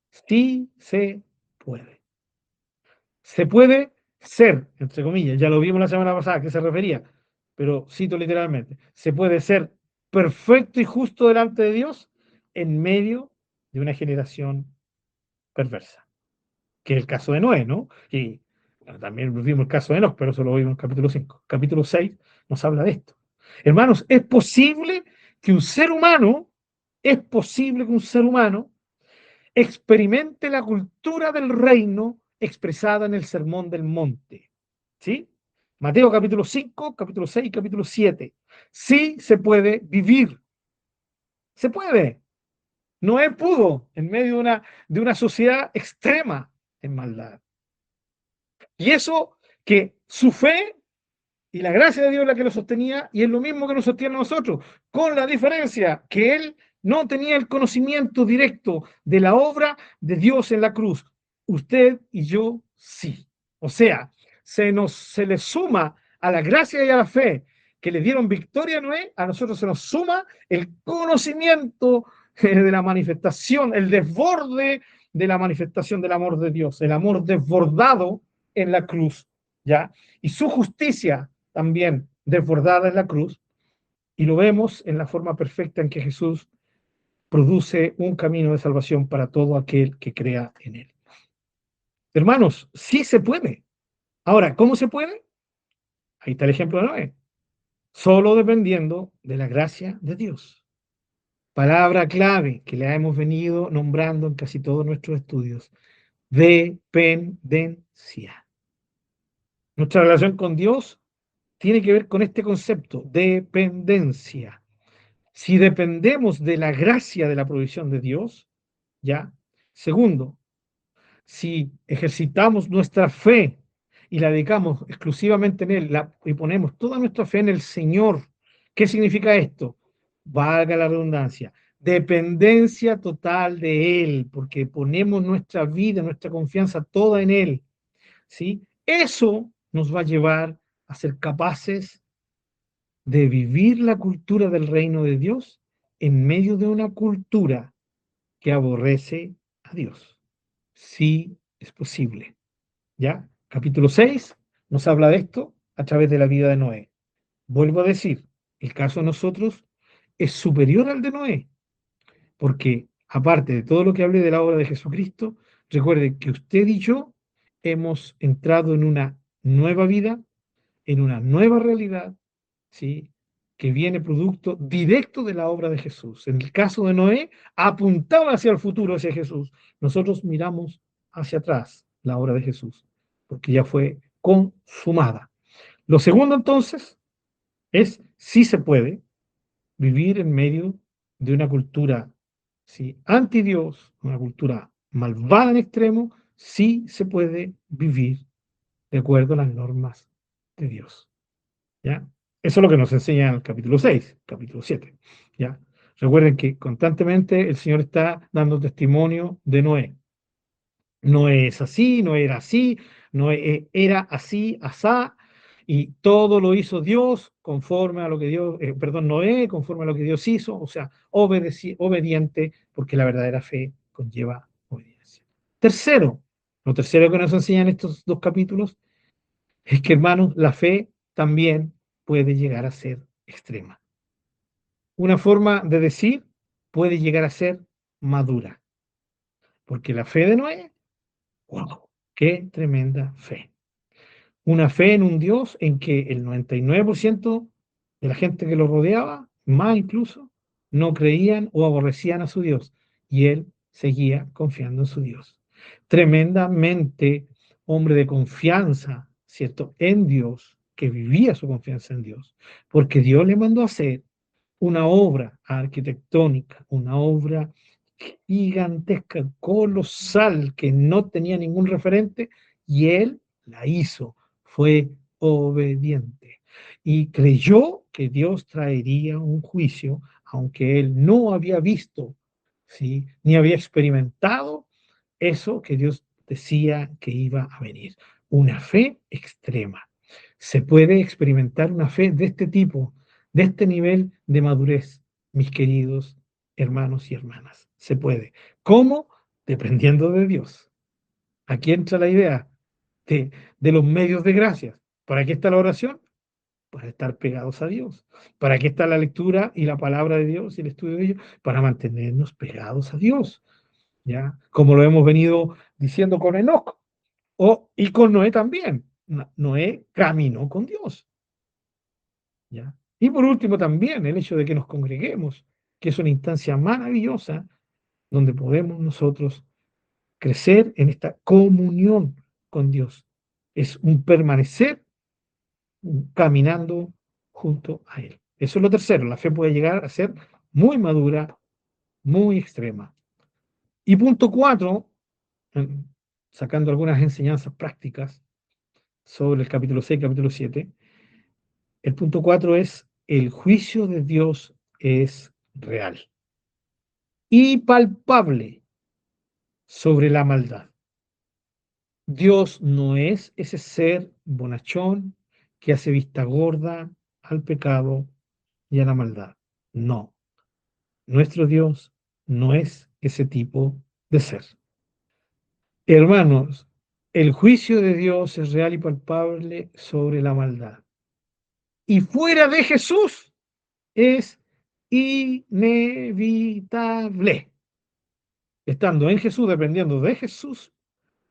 Sí se puede. Se puede ser, entre comillas, ya lo vimos la semana pasada, ¿a qué se refería? Pero cito literalmente, se puede ser perfecto y justo delante de Dios en medio de una generación perversa, que es el caso de Noé, ¿no? Y bueno, también vimos el caso de Enoch, pero eso lo vimos en el capítulo 5. Capítulo 6 nos habla de esto. Hermanos, es posible que un ser humano, es posible que un ser humano experimente la cultura del reino expresada en el Sermón del Monte. ¿Sí? Mateo capítulo 5, capítulo 6, capítulo 7. Sí se puede vivir. Se puede. Noé pudo en medio de una sociedad extrema en maldad. Y eso que su fe y la gracia de Dios es la que lo sostenía, y es lo mismo que nos sostiene a nosotros, con la diferencia que él no tenía el conocimiento directo de la obra de Dios en la cruz. Usted y yo sí. O sea, se le suma a la gracia y a la fe que le dieron victoria a Noé, a nosotros se nos suma el conocimiento de la manifestación, el desborde de la manifestación del amor de Dios, el amor desbordado en la cruz, ¿ya? Y su justicia también desbordada en la cruz, y lo vemos en la forma perfecta en que Jesús produce un camino de salvación para todo aquel que crea en él. Hermanos, sí se puede. Ahora, ¿cómo se puede? Ahí está el ejemplo de Noé. Solo dependiendo de la gracia de Dios. Palabra clave que la hemos venido nombrando en casi todos nuestros estudios. Dependencia. Nuestra relación con Dios tiene que ver con este concepto, dependencia. Si dependemos de la gracia de la provisión de Dios, ¿ya? Segundo, si ejercitamos nuestra fe y la dedicamos exclusivamente en Él y ponemos toda nuestra fe en el Señor, ¿qué significa esto? Valga la redundancia, dependencia total de Él, porque ponemos nuestra vida, nuestra confianza toda en Él, ¿sí? Eso nos va a llevar a ser capaces de vivir la cultura del reino de Dios en medio de una cultura que aborrece a Dios. Sí es posible. ¿Ya? Capítulo 6 nos habla de esto a través de la vida de Noé. Vuelvo a decir, el caso de nosotros es superior al de Noé, porque aparte de todo lo que hablé de la obra de Jesucristo, recuerde que usted y yo hemos entrado en una nueva vida, en una nueva realidad, ¿sí? Que viene producto directo de la obra de Jesús. En el caso de Noé, apuntaba hacia el futuro, hacia Jesús. Nosotros miramos hacia atrás la obra de Jesús, porque ya fue consumada. Lo segundo, entonces, es si se puede vivir en medio de una cultura, ¿sí? Anti Dios, una cultura malvada en extremo, sí se puede vivir de acuerdo a las normas de Dios. ¿Ya? Eso es lo que nos enseña el capítulo 6, capítulo 7. ¿Ya? Recuerden que constantemente el Señor está dando testimonio de Noé. No es así, no era así, no era así, asá, y todo lo hizo Dios conforme a lo que Dios, perdón, Noé, conforme a lo que Dios hizo, o sea, obediente, porque la verdadera fe conlleva obediencia. Tercero, lo tercero que nos enseñan estos dos capítulos es que, hermanos, la fe también puede llegar a ser extrema. Una forma de decir puede llegar a ser madura, porque la fe de Noé, wow, qué tremenda fe. Una fe en un Dios en que el 99% de la gente que lo rodeaba, más incluso, no creían o aborrecían a su Dios, y él seguía confiando en su Dios. Tremendamente hombre de confianza, ¿cierto? En Dios, que vivía su confianza en Dios, porque Dios le mandó a hacer una obra arquitectónica, una obra gigantesca, colosal, que no tenía ningún referente, y él la hizo, fue obediente y creyó que Dios traería un juicio, aunque él no había visto, ¿sí? Ni había experimentado eso que Dios decía que iba a venir. Una fe extrema. Se puede experimentar una fe de este tipo, de este nivel de madurez, mis queridos hermanos y hermanas. Se puede. ¿Cómo? Dependiendo de Dios. Aquí entra la idea de los medios de gracia. ¿Para qué está la oración? Para estar pegados a Dios. ¿Para qué está la lectura y la palabra de Dios y el estudio de ello? Para mantenernos pegados a Dios. ¿Ya? Como lo hemos venido diciendo con Enoch. Y con Noé también. Noé caminó con Dios. ¿Ya? Y por último también el hecho de que nos congreguemos, que es una instancia maravillosa donde podemos nosotros crecer en esta comunión con Dios. Es un permanecer caminando junto a Él. Eso es lo tercero. La fe puede llegar a ser muy madura, muy extrema. Y punto cuatro, sacando algunas enseñanzas prácticas sobre el capítulo 6, capítulo 7, el punto 4 es: el juicio de Dios es real y palpable sobre la maldad. Dios no es ese ser bonachón que hace vista gorda al pecado y a la maldad. No, nuestro Dios no es ese tipo de ser. Hermanos, el juicio de Dios es real y palpable sobre la maldad. Y fuera de Jesús es inevitable. Estando en Jesús, dependiendo de Jesús,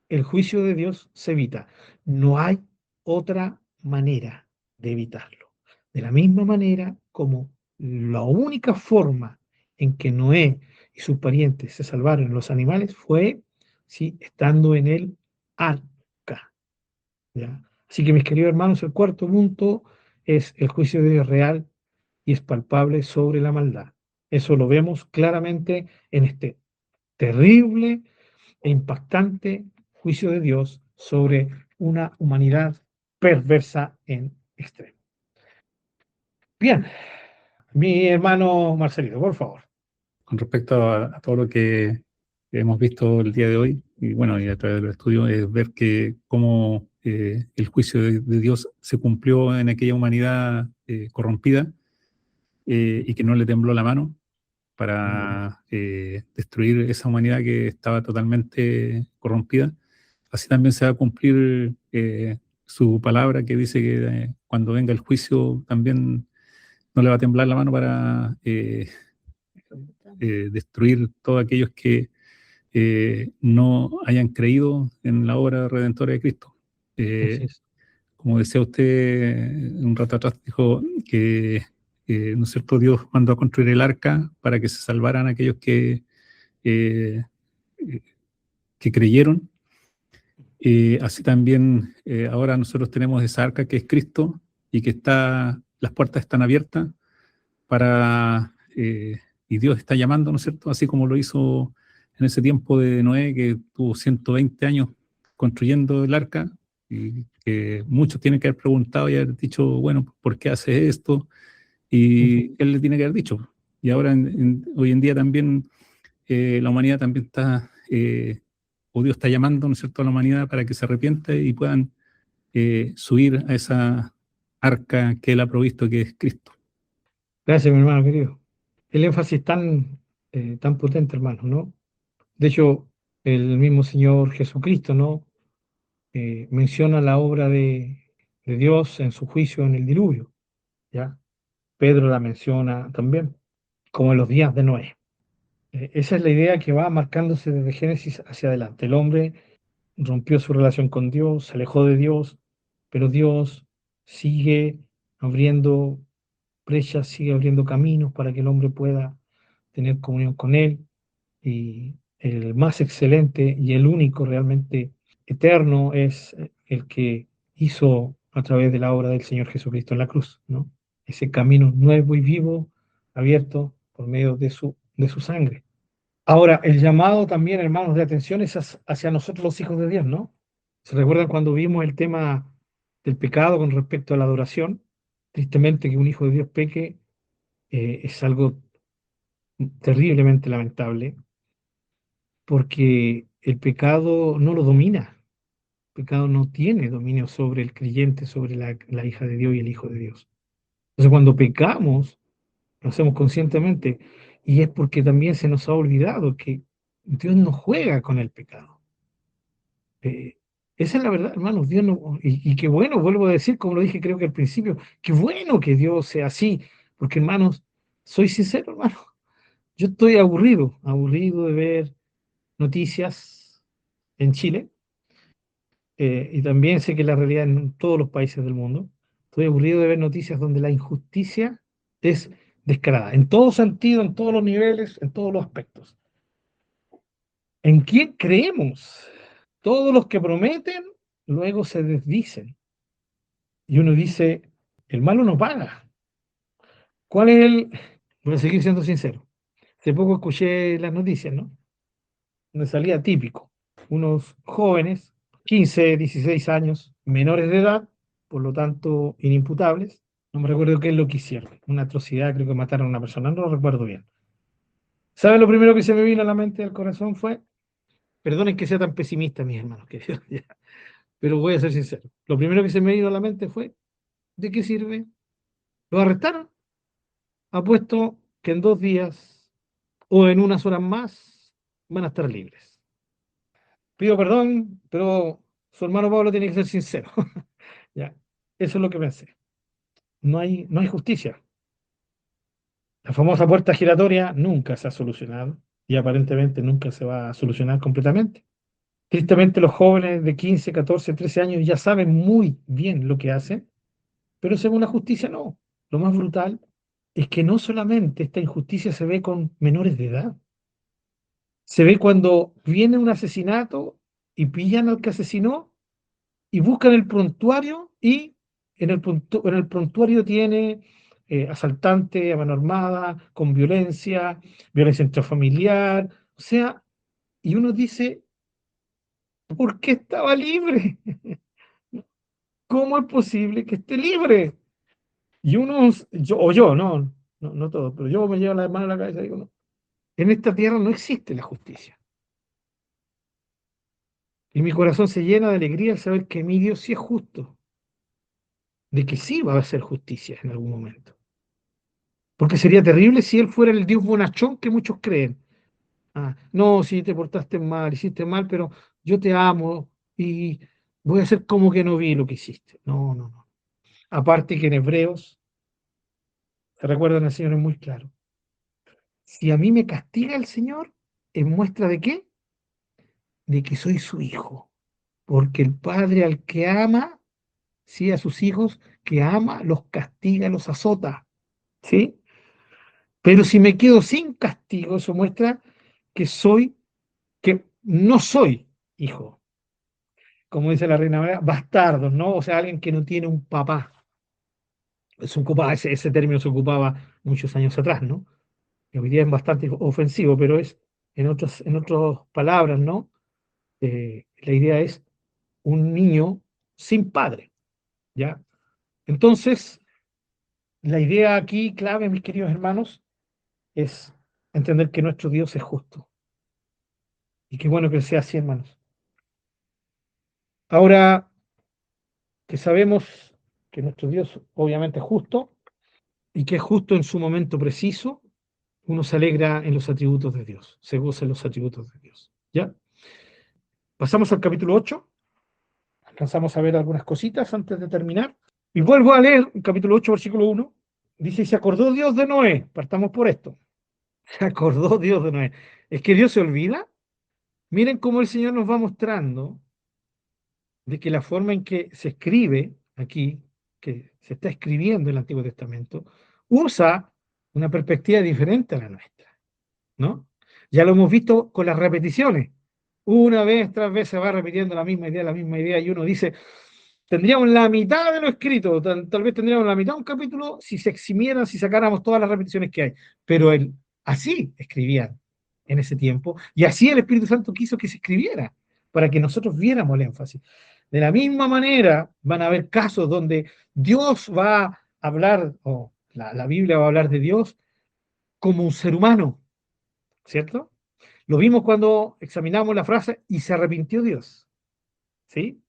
el juicio de Dios se evita. No hay otra manera de evitarlo. De la misma manera como la única forma en que Noé y sus parientes se salvaron los animales fue, ¿sí?, estando en el arca. ¿Ya? Así que, mis queridos hermanos, el cuarto punto es: el juicio de Dios real y es palpable sobre la maldad. Eso lo vemos claramente en este terrible e impactante juicio de Dios sobre una humanidad perversa en extremo. Bien, mi hermano Marcelino, por favor. Con respecto a todo lo que hemos visto el día de hoy, y bueno, y a través de los estudios, es ver que cómo el juicio de Dios se cumplió en aquella humanidad corrompida, y que no le tembló la mano para destruir esa humanidad que estaba totalmente corrompida. Así también se va a cumplir su palabra, que dice que cuando venga el juicio también no le va a temblar la mano para destruir todos aquellos que no hayan creído en la obra redentora de Cristo. Así es. Como decía usted un rato atrás, dijo que, ¿no es cierto?, Dios mandó a construir el arca para que se salvaran aquellos eh, que creyeron. Así también ahora nosotros tenemos esa arca que es Cristo, y que las puertas están abiertas para, y Dios está llamando, ¿no es cierto? Así como lo hizo en ese tiempo de Noé, que tuvo 120 años construyendo el arca, y que muchos tienen que haber preguntado y haber dicho, bueno, ¿por qué hace esto? Ujú. Y él le tiene que haber dicho. Y ahora, hoy en día también, la humanidad también está, o Dios está llamando, ¿no es cierto?, a la humanidad para que se arrepienta y puedan subir a esa arca que él ha provisto, que es Cristo. Gracias, mi hermano querido. El énfasis tan potente, hermano, ¿no? De hecho, el mismo Señor Jesucristo, ¿no? Menciona la obra de Dios en su juicio en el diluvio, ¿ya? Pedro la menciona también, como en los días de Noé. Esa es la idea que va marcándose desde Génesis hacia adelante. El hombre rompió su relación con Dios, se alejó de Dios, pero Dios sigue abriendo brechas, sigue abriendo caminos para que el hombre pueda tener comunión con Él. Y el más excelente y el único realmente eterno es el que hizo a través de la obra del Señor Jesucristo en la cruz, ¿no? Ese camino nuevo y vivo, abierto por medio de su sangre. Ahora, el llamado también, hermanos, de atención es hacia nosotros los hijos de Dios, ¿no? ¿Se recuerdan cuando vimos el tema del pecado con respecto a la adoración? Tristemente que un hijo de Dios peque es algo terriblemente lamentable, porque el pecado no lo domina, el pecado no tiene dominio sobre el creyente, sobre la hija de Dios y el hijo de Dios. Entonces, cuando pecamos, lo hacemos conscientemente, y es porque también se nos ha olvidado que Dios no juega con el pecado. Eh, Esa es la verdad, hermanos. Dios no, y qué bueno, vuelvo a decir, como lo dije creo que al principio, qué bueno que Dios sea así, porque hermanos, soy sincero, hermano, yo estoy aburrido de ver noticias en Chile, y también sé que la realidad en todos los países del mundo. Estoy aburrido de ver noticias donde la injusticia es descarada, en todo sentido, en todos los niveles, en todos los aspectos. ¿En quién creemos? Todos los que prometen luego se desdicen. Y uno dice, el malo no paga. ¿Cuál es el...? Voy a seguir siendo sincero. Hace poco escuché las noticias, ¿no? Donde salía típico. Unos jóvenes, 15, 16 años, menores de edad, por lo tanto inimputables. No me recuerdo qué es lo que hicieron. Una atrocidad, creo que mataron a una persona, no lo recuerdo bien. ¿Saben lo primero que se me vino a la mente y al corazón fue? Perdonen que sea tan pesimista, mis hermanos, queridos, ya, pero voy a ser sincero. Lo primero que se me vino a la mente fue, ¿de qué sirve? Lo arrestaron. Apuesto que en 2 días o en unas horas más van a estar libres. Pido perdón, pero su hermano Pablo tiene que ser sincero. Ya, eso es lo que pensé. No hay justicia. La famosa puerta giratoria nunca se ha solucionado y aparentemente nunca se va a solucionar completamente. Tristemente los jóvenes de 15, 14, 13 años ya saben muy bien lo que hacen, pero según la justicia no. Lo más brutal es que no solamente esta injusticia se ve con menores de edad, se ve cuando viene un asesinato y pillan al que asesinó y buscan el prontuario y en el prontuario tiene asaltante a mano armada, con violencia, violencia intrafamiliar, o sea, y uno dice, ¿por qué estaba libre? ¿Cómo es posible que esté libre? Y uno, yo, no todo, pero yo me llevo la mano a la cabeza y digo, no, en esta tierra no existe la justicia. Y mi corazón se llena de alegría al saber que mi Dios sí es justo, de que sí va a hacer justicia en algún momento. Porque sería terrible si Él fuera el Dios bonachón que muchos creen. Ah, no, si te portaste mal, hiciste mal, pero yo te amo y voy a hacer como que no vi lo que hiciste. No, no, no. Aparte que en Hebreos, se recuerdan el Señor es muy claro. Si a mí me castiga el Señor, ¿en muestra de qué? De que soy su hijo. Porque el Padre al que ama, sí, a sus hijos que ama, los castiga, los azota. ¿Sí? Pero si me quedo sin castigo, eso muestra que que no soy hijo. Como dice la Reina Valera, bastardos, ¿no? O sea, alguien que no tiene un papá. Ese término se ocupaba muchos años atrás, ¿no? Y hoy día es bastante ofensivo, pero es en otras palabras, ¿no? La idea es un niño sin padre, ¿ya? Entonces, la idea aquí clave, mis queridos hermanos, es entender que nuestro Dios es justo. Y qué bueno que sea así, hermanos. Ahora que sabemos que nuestro Dios obviamente es justo y que es justo en su momento preciso, uno se alegra en los atributos de Dios, se goza en los atributos de Dios. ¿Ya? Pasamos al capítulo 8. Alcanzamos a ver algunas cositas antes de terminar. Y vuelvo a leer el capítulo 8, versículo 1. Dice, y se acordó Dios de Noé. Partamos por esto. Se acordó Dios de Noé. ¿Es que Dios se olvida? Miren cómo el Señor nos va mostrando de que la forma en que se escribe aquí, que se está escribiendo el Antiguo Testamento, usa una perspectiva diferente a la nuestra, ¿no? Ya lo hemos visto con las repeticiones. Una vez tras vez se va repitiendo la misma idea, y uno dice, tendríamos la mitad de lo escrito, tal vez tendríamos la mitad de un capítulo si se eximieran, si sacáramos todas las repeticiones que hay. Pero así escribían en ese tiempo, y así el Espíritu Santo quiso que se escribiera, para que nosotros viéramos el énfasis. De la misma manera, van a haber casos donde Dios va a hablar, o la Biblia va a hablar de Dios como un ser humano, ¿cierto? Lo vimos cuando examinamos la frase, y se arrepintió Dios, ¿sí?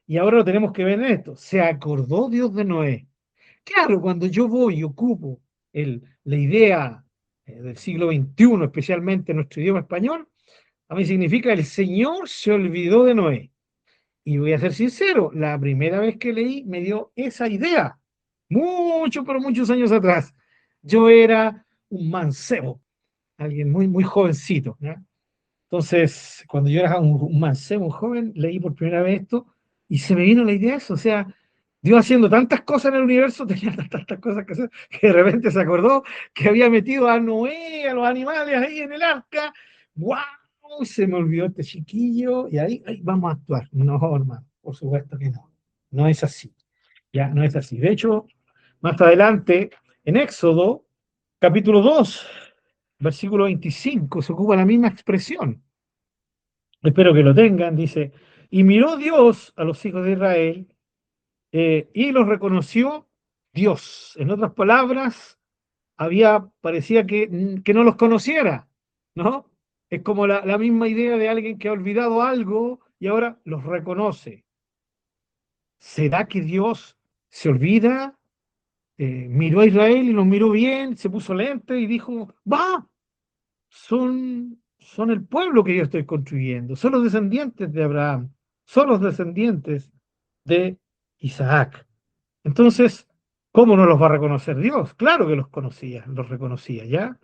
Y ahora lo tenemos que ver en esto. Se acordó Dios de Noé. Claro, cuando yo voy y ocupo la idea del siglo XXI, especialmente en nuestro idioma español, a mí significa el Señor se olvidó de Noé. Y voy a ser sincero, la primera vez que leí me dio esa idea, mucho, pero muchos años atrás. Yo era un mancebo, alguien muy, muy jovencito, ¿ya? Entonces, cuando yo era un mancebo, un joven, leí por primera vez esto y se me vino la idea de eso. O sea, Dios haciendo tantas cosas en el universo, tenía tantas cosas que hacer, que de repente se acordó que había metido a Noé, a los animales ahí en el arca. ¡Wow! Se me olvidó este chiquillo y ahí vamos a actuar. No, hermano, por supuesto que no. No es así. Ya, no es así. De hecho, más adelante, en Éxodo, capítulo 2 versículo 25, se ocupa la misma expresión. Espero que lo tengan, dice, y miró Dios a los hijos de Israel y los reconoció Dios. En otras palabras, parecía que no los conociera, ¿no? Es como la misma idea de alguien que ha olvidado algo y ahora los reconoce. ¿Será que Dios se olvida? Miró a Israel y los miró bien, se puso lente y dijo, va, son el pueblo que yo estoy construyendo, son los descendientes de Abraham, son los descendientes de Isaac. Entonces, ¿cómo no los va a reconocer Dios? Claro que los conocía, los reconocía, ¿ya?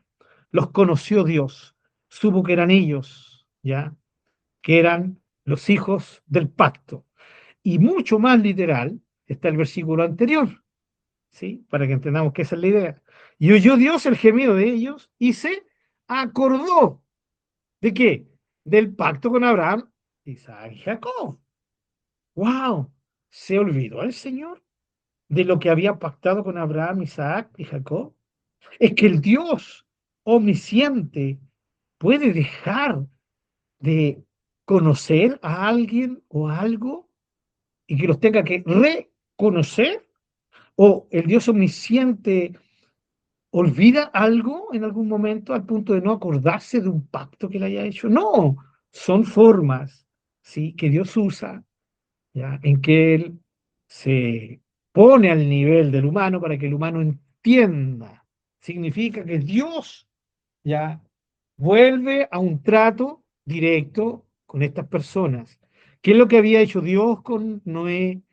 Los conoció Dios, supo que eran ellos, ¿ya? Que eran los hijos del pacto. Y mucho más literal está el versículo anterior, ¿sí? Para que entendamos que esa es la idea. Y oyó Dios el gemido de ellos y se acordó. ¿De qué? Del pacto con Abraham, Isaac y Jacob. ¡Wow! ¿Se olvidó el Señor de lo que había pactado con Abraham, Isaac y Jacob? Es que el Dios omnisciente puede dejar de conocer a alguien o a algo y que los tenga que reconocer. ¿O el Dios omnisciente olvida algo en algún momento al punto de no acordarse de un pacto que le haya hecho? No, son formas, ¿sí?, que Dios usa, ¿ya?, en que Él se pone al nivel del humano para que el humano entienda. Significa que Dios ya vuelve a un trato directo con estas personas. ¿Qué es lo que había hecho Dios con Noé,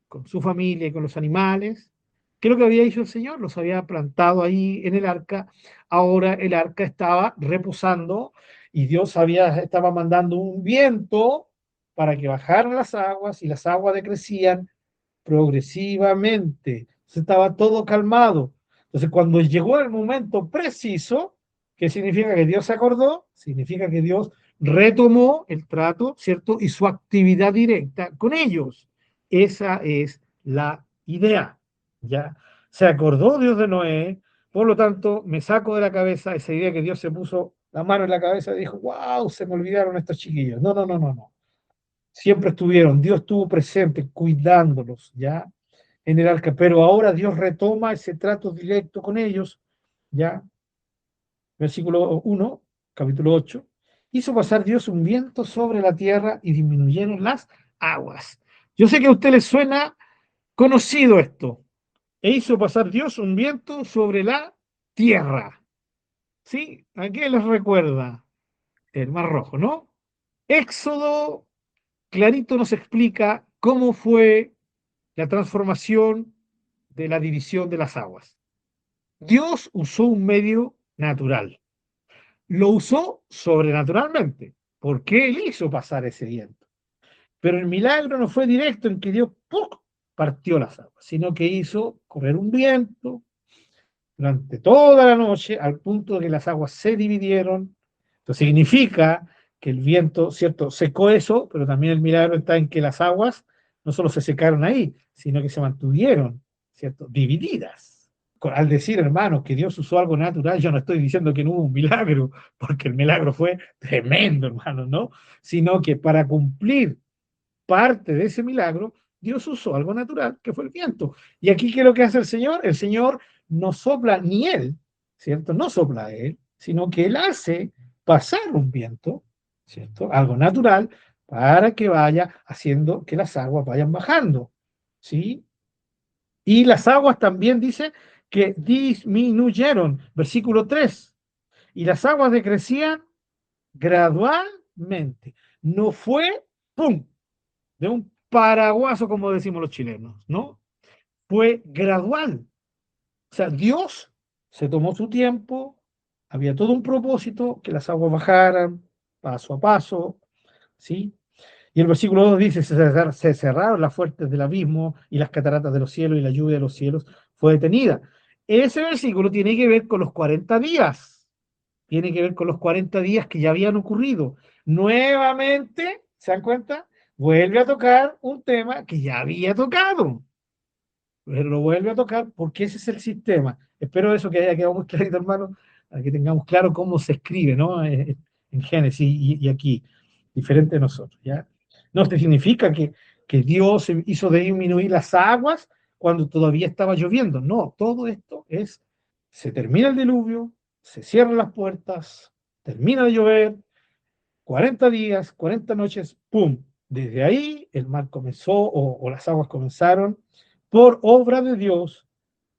con su familia y con los animales? ¿Qué es lo que había hecho el Señor? Los había plantado ahí en el arca. Ahora el arca estaba reposando y Dios estaba mandando un viento para que bajaran las aguas y las aguas decrecían progresivamente. Estaba todo calmado. Entonces, cuando llegó el momento preciso, ¿qué significa que Dios se acordó? Significa que Dios retomó el trato, ¿cierto? Y su actividad directa con ellos. Esa es la idea, ¿ya? Se acordó Dios de Noé, por lo tanto, me saco de la cabeza esa idea que Dios se puso la mano en la cabeza y dijo, wow, se me olvidaron estos chiquillos. No, no, no, no, no. siempre estuvieron, Dios estuvo presente cuidándolos, ¿ya? En el arca, pero ahora Dios retoma ese trato directo con ellos, ¿ya? Versículo 1, capítulo 8. Hizo pasar Dios un viento sobre la tierra y disminuyeron las aguas. Yo sé que a usted le suena conocido esto. E hizo pasar Dios un viento sobre la tierra. ¿Sí? ¿A qué les recuerda? El Mar Rojo, ¿no? Éxodo clarito nos explica cómo fue la transformación de la división de las aguas. Dios usó un medio natural. Lo usó sobrenaturalmente, porque Él hizo pasar ese viento. Pero el milagro no fue directo en que Dios ¡pum!, partió las aguas, sino que hizo correr un viento durante toda la noche al punto de que las aguas se dividieron. Esto significa que el viento, ¿cierto?, secó eso, pero también el milagro está en que las aguas no solo se secaron ahí, sino que se mantuvieron, ¿cierto?, divididas. Al decir, hermanos, que Dios usó algo natural, yo no estoy diciendo que no hubo un milagro, porque el milagro fue tremendo, hermanos, ¿no? Sino que para cumplir parte de ese milagro, Dios usó algo natural, que fue el viento. Y aquí, ¿qué es lo que hace el Señor? El Señor no sopla ni Él, ¿cierto? No sopla Él, sino que Él hace pasar un viento, ¿cierto? Algo natural, para que vaya haciendo que las aguas vayan bajando, ¿sí? Y las aguas también dice que disminuyeron, versículo 3, y las aguas decrecían gradualmente. No fue, ¡pum!, de un paraguaso, como decimos los chilenos, ¿no? Fue gradual. O sea, Dios se tomó su tiempo, había todo un propósito, que las aguas bajaran paso a paso, ¿sí? Y el versículo 2 dice, se cerraron las fuentes del abismo y las cataratas de los cielos y la lluvia de los cielos fue detenida. Ese versículo tiene que ver con los 40 días, tiene que ver con los 40 días que ya habían ocurrido. Nuevamente, ¿se dan cuenta? Vuelve a tocar un tema que ya había tocado, pero lo vuelve a tocar porque ese es el sistema. Espero eso que haya quedado muy clarito, hermano, para que tengamos claro cómo se escribe, ¿no? En Génesis y aquí, diferente de nosotros, ¿ya? No, esto significa que Dios hizo disminuir las aguas cuando todavía estaba lloviendo. No, todo esto es, se termina el diluvio, se cierran las puertas, termina de llover, 40 días, 40 noches, ¡pum! Desde ahí el mar comenzó o las aguas comenzaron por obra de Dios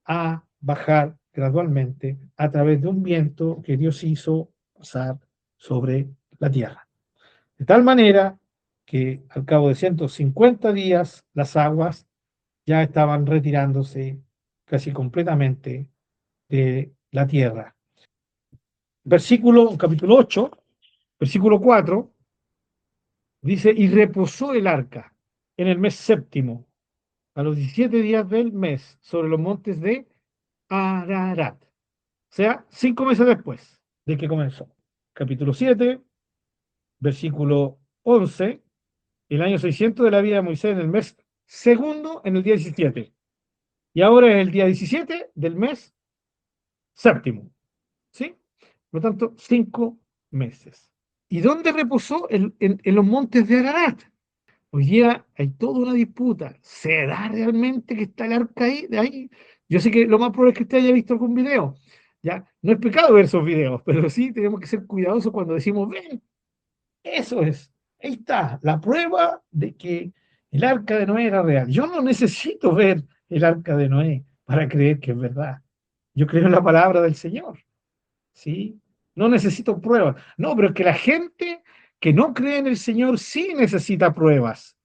a bajar gradualmente a través de un viento que Dios hizo pasar sobre la tierra. De tal manera que al cabo de 150 días las aguas ya estaban retirándose casi completamente de la tierra. Capítulo 8, versículo 4, dice, y reposó el arca en el mes séptimo, a los 17 días del mes, sobre los montes de Ararat. O sea, 5 meses después de que comenzó. Capítulo 7, versículo 11, el año 600 de la vida de Moisés en el mes segundo, en el día 17. Y ahora es el día 17 del mes séptimo. ¿Sí? Por lo tanto, 5 meses. ¿Y dónde reposó? En los montes de Ararat. Hoy día hay toda una disputa. ¿Será realmente que está el arca ahí? De ahí? Yo sé que lo más probable es que usted haya visto algún video. Ya, no es pecado ver esos videos, pero sí tenemos que ser cuidadosos cuando decimos, ven, eso es, ahí está, la prueba de que el arca de Noé era real. Yo no necesito ver el arca de Noé para creer que es verdad. Yo creo en la palabra del Señor, ¿sí? No necesito pruebas. No, pero es que la gente que no cree en el Señor sí necesita pruebas.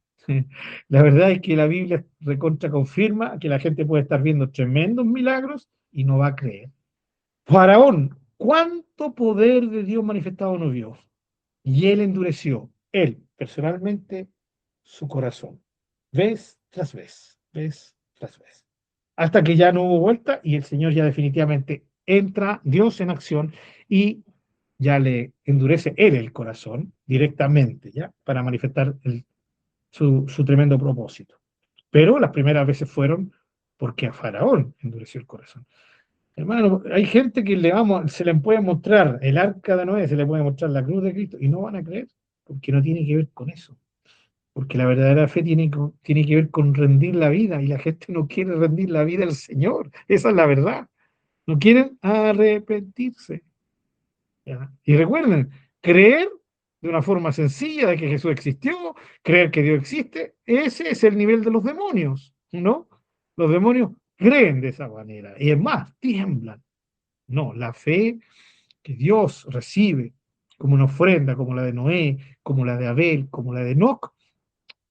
La verdad es que la Biblia recontra confirma que la gente puede estar viendo tremendos milagros y no va a creer. Faraón, ¿cuánto poder de Dios manifestado no vio? Y él endureció, él personalmente, su corazón, vez tras vez, hasta que ya no hubo vuelta y el Señor ya definitivamente entra, Dios en acción, y ya le endurece él el corazón directamente, ¿ya? Para manifestar su tremendo propósito. Pero las primeras veces fueron porque a Faraón endureció el corazón. Hermano, hay gente que se le puede mostrar el arca de Noé, se le puede mostrar la cruz de Cristo y no van a creer, porque no tiene que ver con eso. porque la verdadera fe tiene que ver con rendir la vida, y la gente no quiere rendir la vida al Señor. Esa es la verdad. No quieren arrepentirse. ¿Ya? Y recuerden, creer de una forma sencilla de que Jesús existió, creer que Dios existe, ese es el nivel de los demonios, ¿no? Los demonios creen de esa manera, y es más, tiemblan. No, la fe que Dios recibe como una ofrenda, como la de Noé, como la de Abel, como la de Enoc,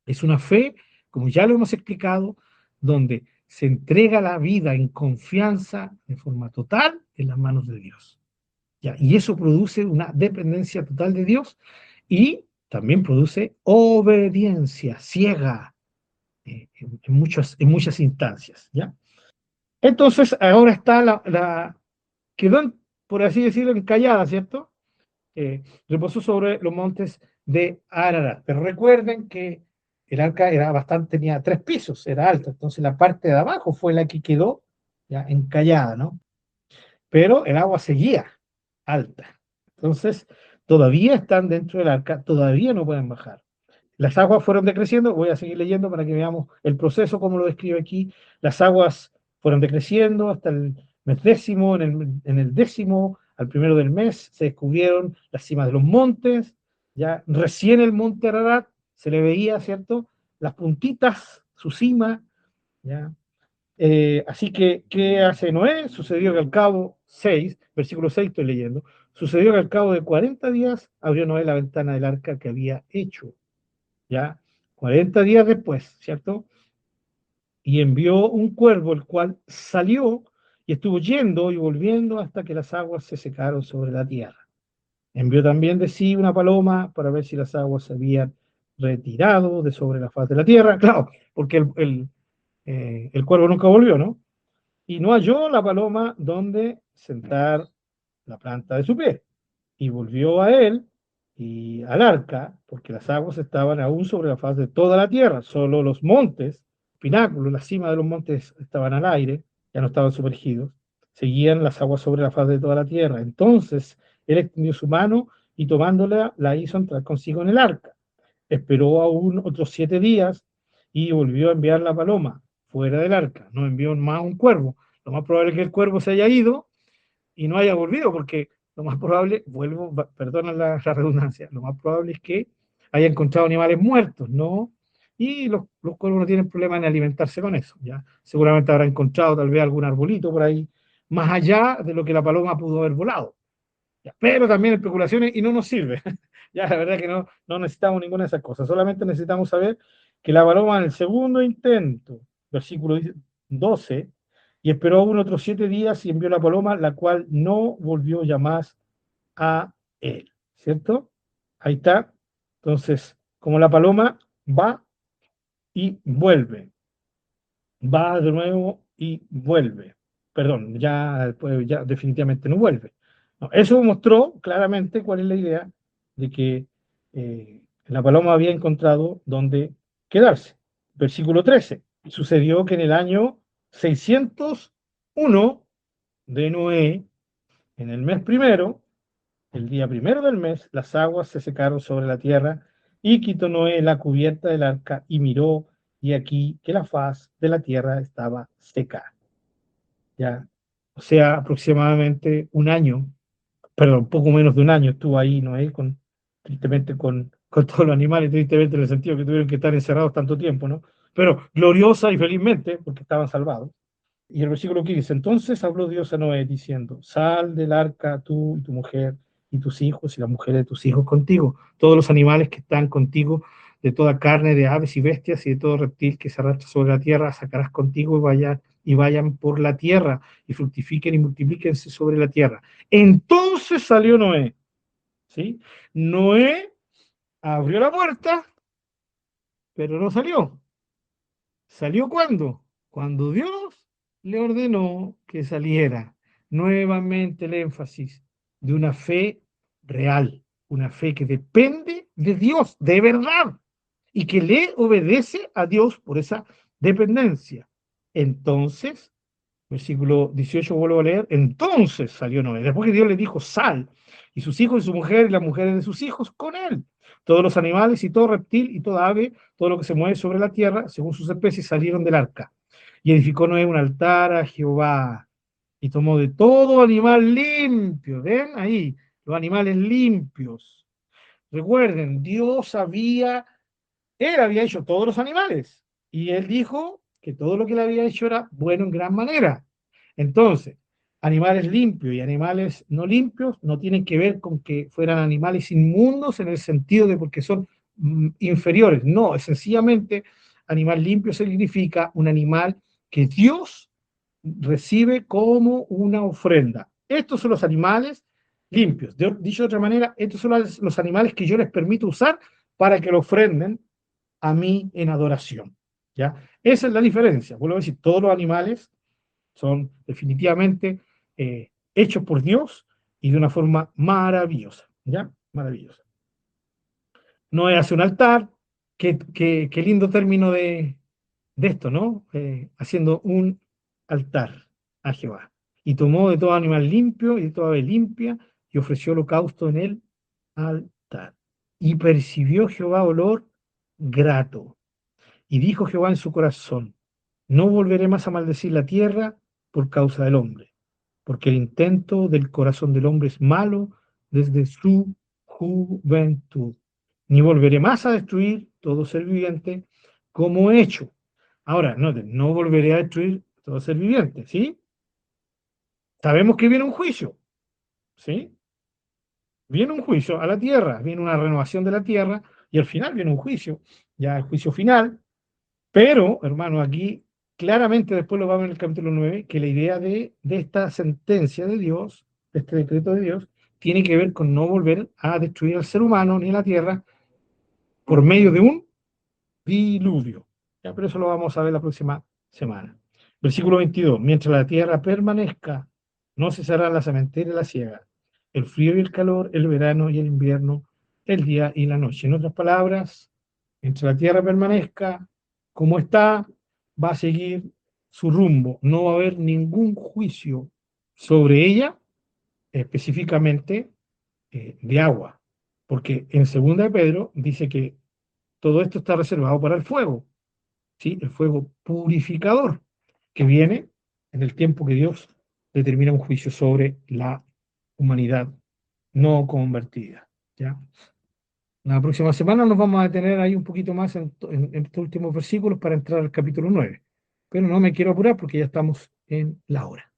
es una fe, como ya lo hemos explicado, donde se entrega la vida en confianza, de forma total, en las manos de Dios. ¿Ya? Y eso produce una dependencia total de Dios y también produce obediencia ciega en muchas instancias. ¿Ya? Entonces, ahora está quedó, por así decirlo, encallada, ¿cierto? Reposó sobre los montes de Ararat. Pero recuerden que el arca era bastante, tenía 3 pisos, era alta, entonces la parte de abajo fue la que quedó ya encallada, ¿no? Pero el agua seguía alta. Entonces, todavía están dentro del arca, todavía no pueden bajar. Las aguas fueron decreciendo, voy a seguir leyendo para que veamos el proceso, como lo describe aquí. Las aguas fueron decreciendo hasta el mes décimo, en el décimo, al primero del mes, se descubrieron las cimas de los montes, ya recién el monte Ararat se le veía, ¿cierto? Las puntitas, su cima, ¿ya? Así que, ¿qué hace Noé? Sucedió que al cabo 6, versículo 6 estoy leyendo, sucedió que al cabo de 40 días abrió Noé la ventana del arca que había hecho, ¿ya? 40 días después, ¿cierto? Y envió un cuervo, el cual salió y estuvo yendo y volviendo hasta que las aguas se secaron sobre la tierra. Envió también de sí una paloma para ver si las aguas se habían retirado de sobre la faz de la tierra. Claro, porque el cuervo nunca volvió, ¿no? Y no halló la paloma donde sentar la planta de su pie. Y volvió a él y al arca, porque las aguas estaban aún sobre la faz de toda la tierra, solo los montes, pináculos, la cima de los montes estaban al aire, ya no estaban sumergidos, seguían las aguas sobre la faz de toda la tierra. Entonces él extendió su mano y tomándola la hizo entrar consigo en el arca. Esperó aún otros 7 días y volvió a enviar la paloma fuera del arca. No envió más un cuervo. Lo más probable es que el cuervo se haya ido y no haya volvido, porque lo más probable, perdona la redundancia, lo más probable es que haya encontrado animales muertos, ¿no? Y los cuervos no tienen problema en alimentarse con eso, ¿ya? Seguramente habrá encontrado tal vez algún arbolito por ahí, más allá de lo que la paloma pudo haber volado. ¿Ya? Pero también especulaciones y no nos sirve. Ya, la verdad que no necesitamos ninguna de esas cosas, solamente necesitamos saber que la paloma en el segundo intento, versículo 12, y esperó aún otros 7 días y envió la paloma, la cual no volvió ya más a él, ¿cierto? Ahí está. Entonces, como la paloma va y vuelve, va de nuevo y vuelve. Perdón, ya después ya definitivamente no vuelve. No, eso mostró claramente cuál es la idea de que la paloma había encontrado dónde quedarse. Versículo 13. Sucedió que en el año 601 de Noé, en el mes primero, el día primero del mes, las aguas se secaron sobre la tierra y quitó Noé la cubierta del arca y miró, y aquí que la faz de la tierra estaba seca. Ya, o sea, aproximadamente un año, perdón, poco menos de un año estuvo ahí Noé, tristemente con todos los animales, tristemente en el sentido que tuvieron que estar encerrados tanto tiempo, ¿no? Pero gloriosa y felizmente, porque estaban salvados. Y el versículo 15, entonces habló Dios a Noé diciendo, sal del arca tú y tu mujer y tus hijos y la mujer de tus hijos contigo, todos los animales que están contigo, de toda carne, de aves y bestias y de todo reptil que se arrastra sobre la tierra, sacarás contigo y vayan por la tierra y fructifiquen y multiplíquense sobre la tierra. Entonces salió Noé, ¿sí? Noé abrió la puerta, pero no salió. ¿Salió cuándo? Cuando Dios le ordenó que saliera. Nuevamente el énfasis de una fe real, una fe que depende de Dios, de verdad, y que le obedece a Dios por esa dependencia. Entonces, versículo 18, vuelvo a leer, entonces salió Noé, después que Dios le dijo, sal, y sus hijos y su mujer y las mujeres de sus hijos con él, Todos los animales y todo reptil y toda ave, todo lo que se mueve sobre la tierra, según sus especies, salieron del arca. Y edificó Noé un altar a Jehová. Y tomó de todo animal limpio. ¿Ven? Ahí, los animales limpios. Recuerden, él había hecho todos los animales. Y él dijo que todo lo que él había hecho era bueno en gran manera. Entonces, animales limpios y animales no limpios no tienen que ver con que fueran animales inmundos en el sentido de porque son inferiores. No, es sencillamente animal limpio significa un animal que Dios recibe como una ofrenda. Estos son los animales limpios. Dicho de otra manera, estos son los animales que yo les permito usar para que lo ofrenden a mí en adoración. ¿Ya? Esa es la diferencia. Vuelvo a decir, todos los animales son definitivamente hechos por Dios y de una forma maravillosa. ¿Ya? Maravillosa. Noé hace un altar. Qué lindo término de esto, ¿no? Haciendo un altar a Jehová. Y tomó de todo animal limpio y de toda ave limpia y ofreció holocausto en el altar. Y percibió Jehová olor grato. Y dijo Jehová en su corazón, no volveré más a maldecir la tierra por causa del hombre, porque el intento del corazón del hombre es malo desde su juventud. Ni volveré más a destruir todo ser viviente como he hecho. Ahora, no volveré a destruir todo ser viviente, ¿sí? Sabemos que viene un juicio, ¿sí? Viene un juicio a la tierra, viene una renovación de la tierra y al final viene un juicio, ya el juicio final. Pero, hermano, aquí claramente después lo vamos en el capítulo 9 que la idea de esta sentencia de Dios, de este decreto de Dios, tiene que ver con no volver a destruir al ser humano ni a la tierra por medio de un diluvio. Ya, pero eso lo vamos a ver la próxima semana. Versículo 22. Mientras la tierra permanezca, no cesará la sementera y la siega, el frío y el calor, el verano y el invierno, el día y la noche. En otras palabras, mientras la tierra permanezca como está, va a seguir su rumbo. No va a haber ningún juicio sobre ella, específicamente de agua. Porque en segunda de Pedro dice que todo esto está reservado para el fuego, ¿sí? El fuego purificador, que viene en el tiempo que Dios determina un juicio sobre la humanidad no convertida. ¿Ya? La próxima semana nos vamos a detener ahí un poquito más en estos últimos versículos para entrar al capítulo 9. Pero no me quiero apurar porque ya estamos en la hora.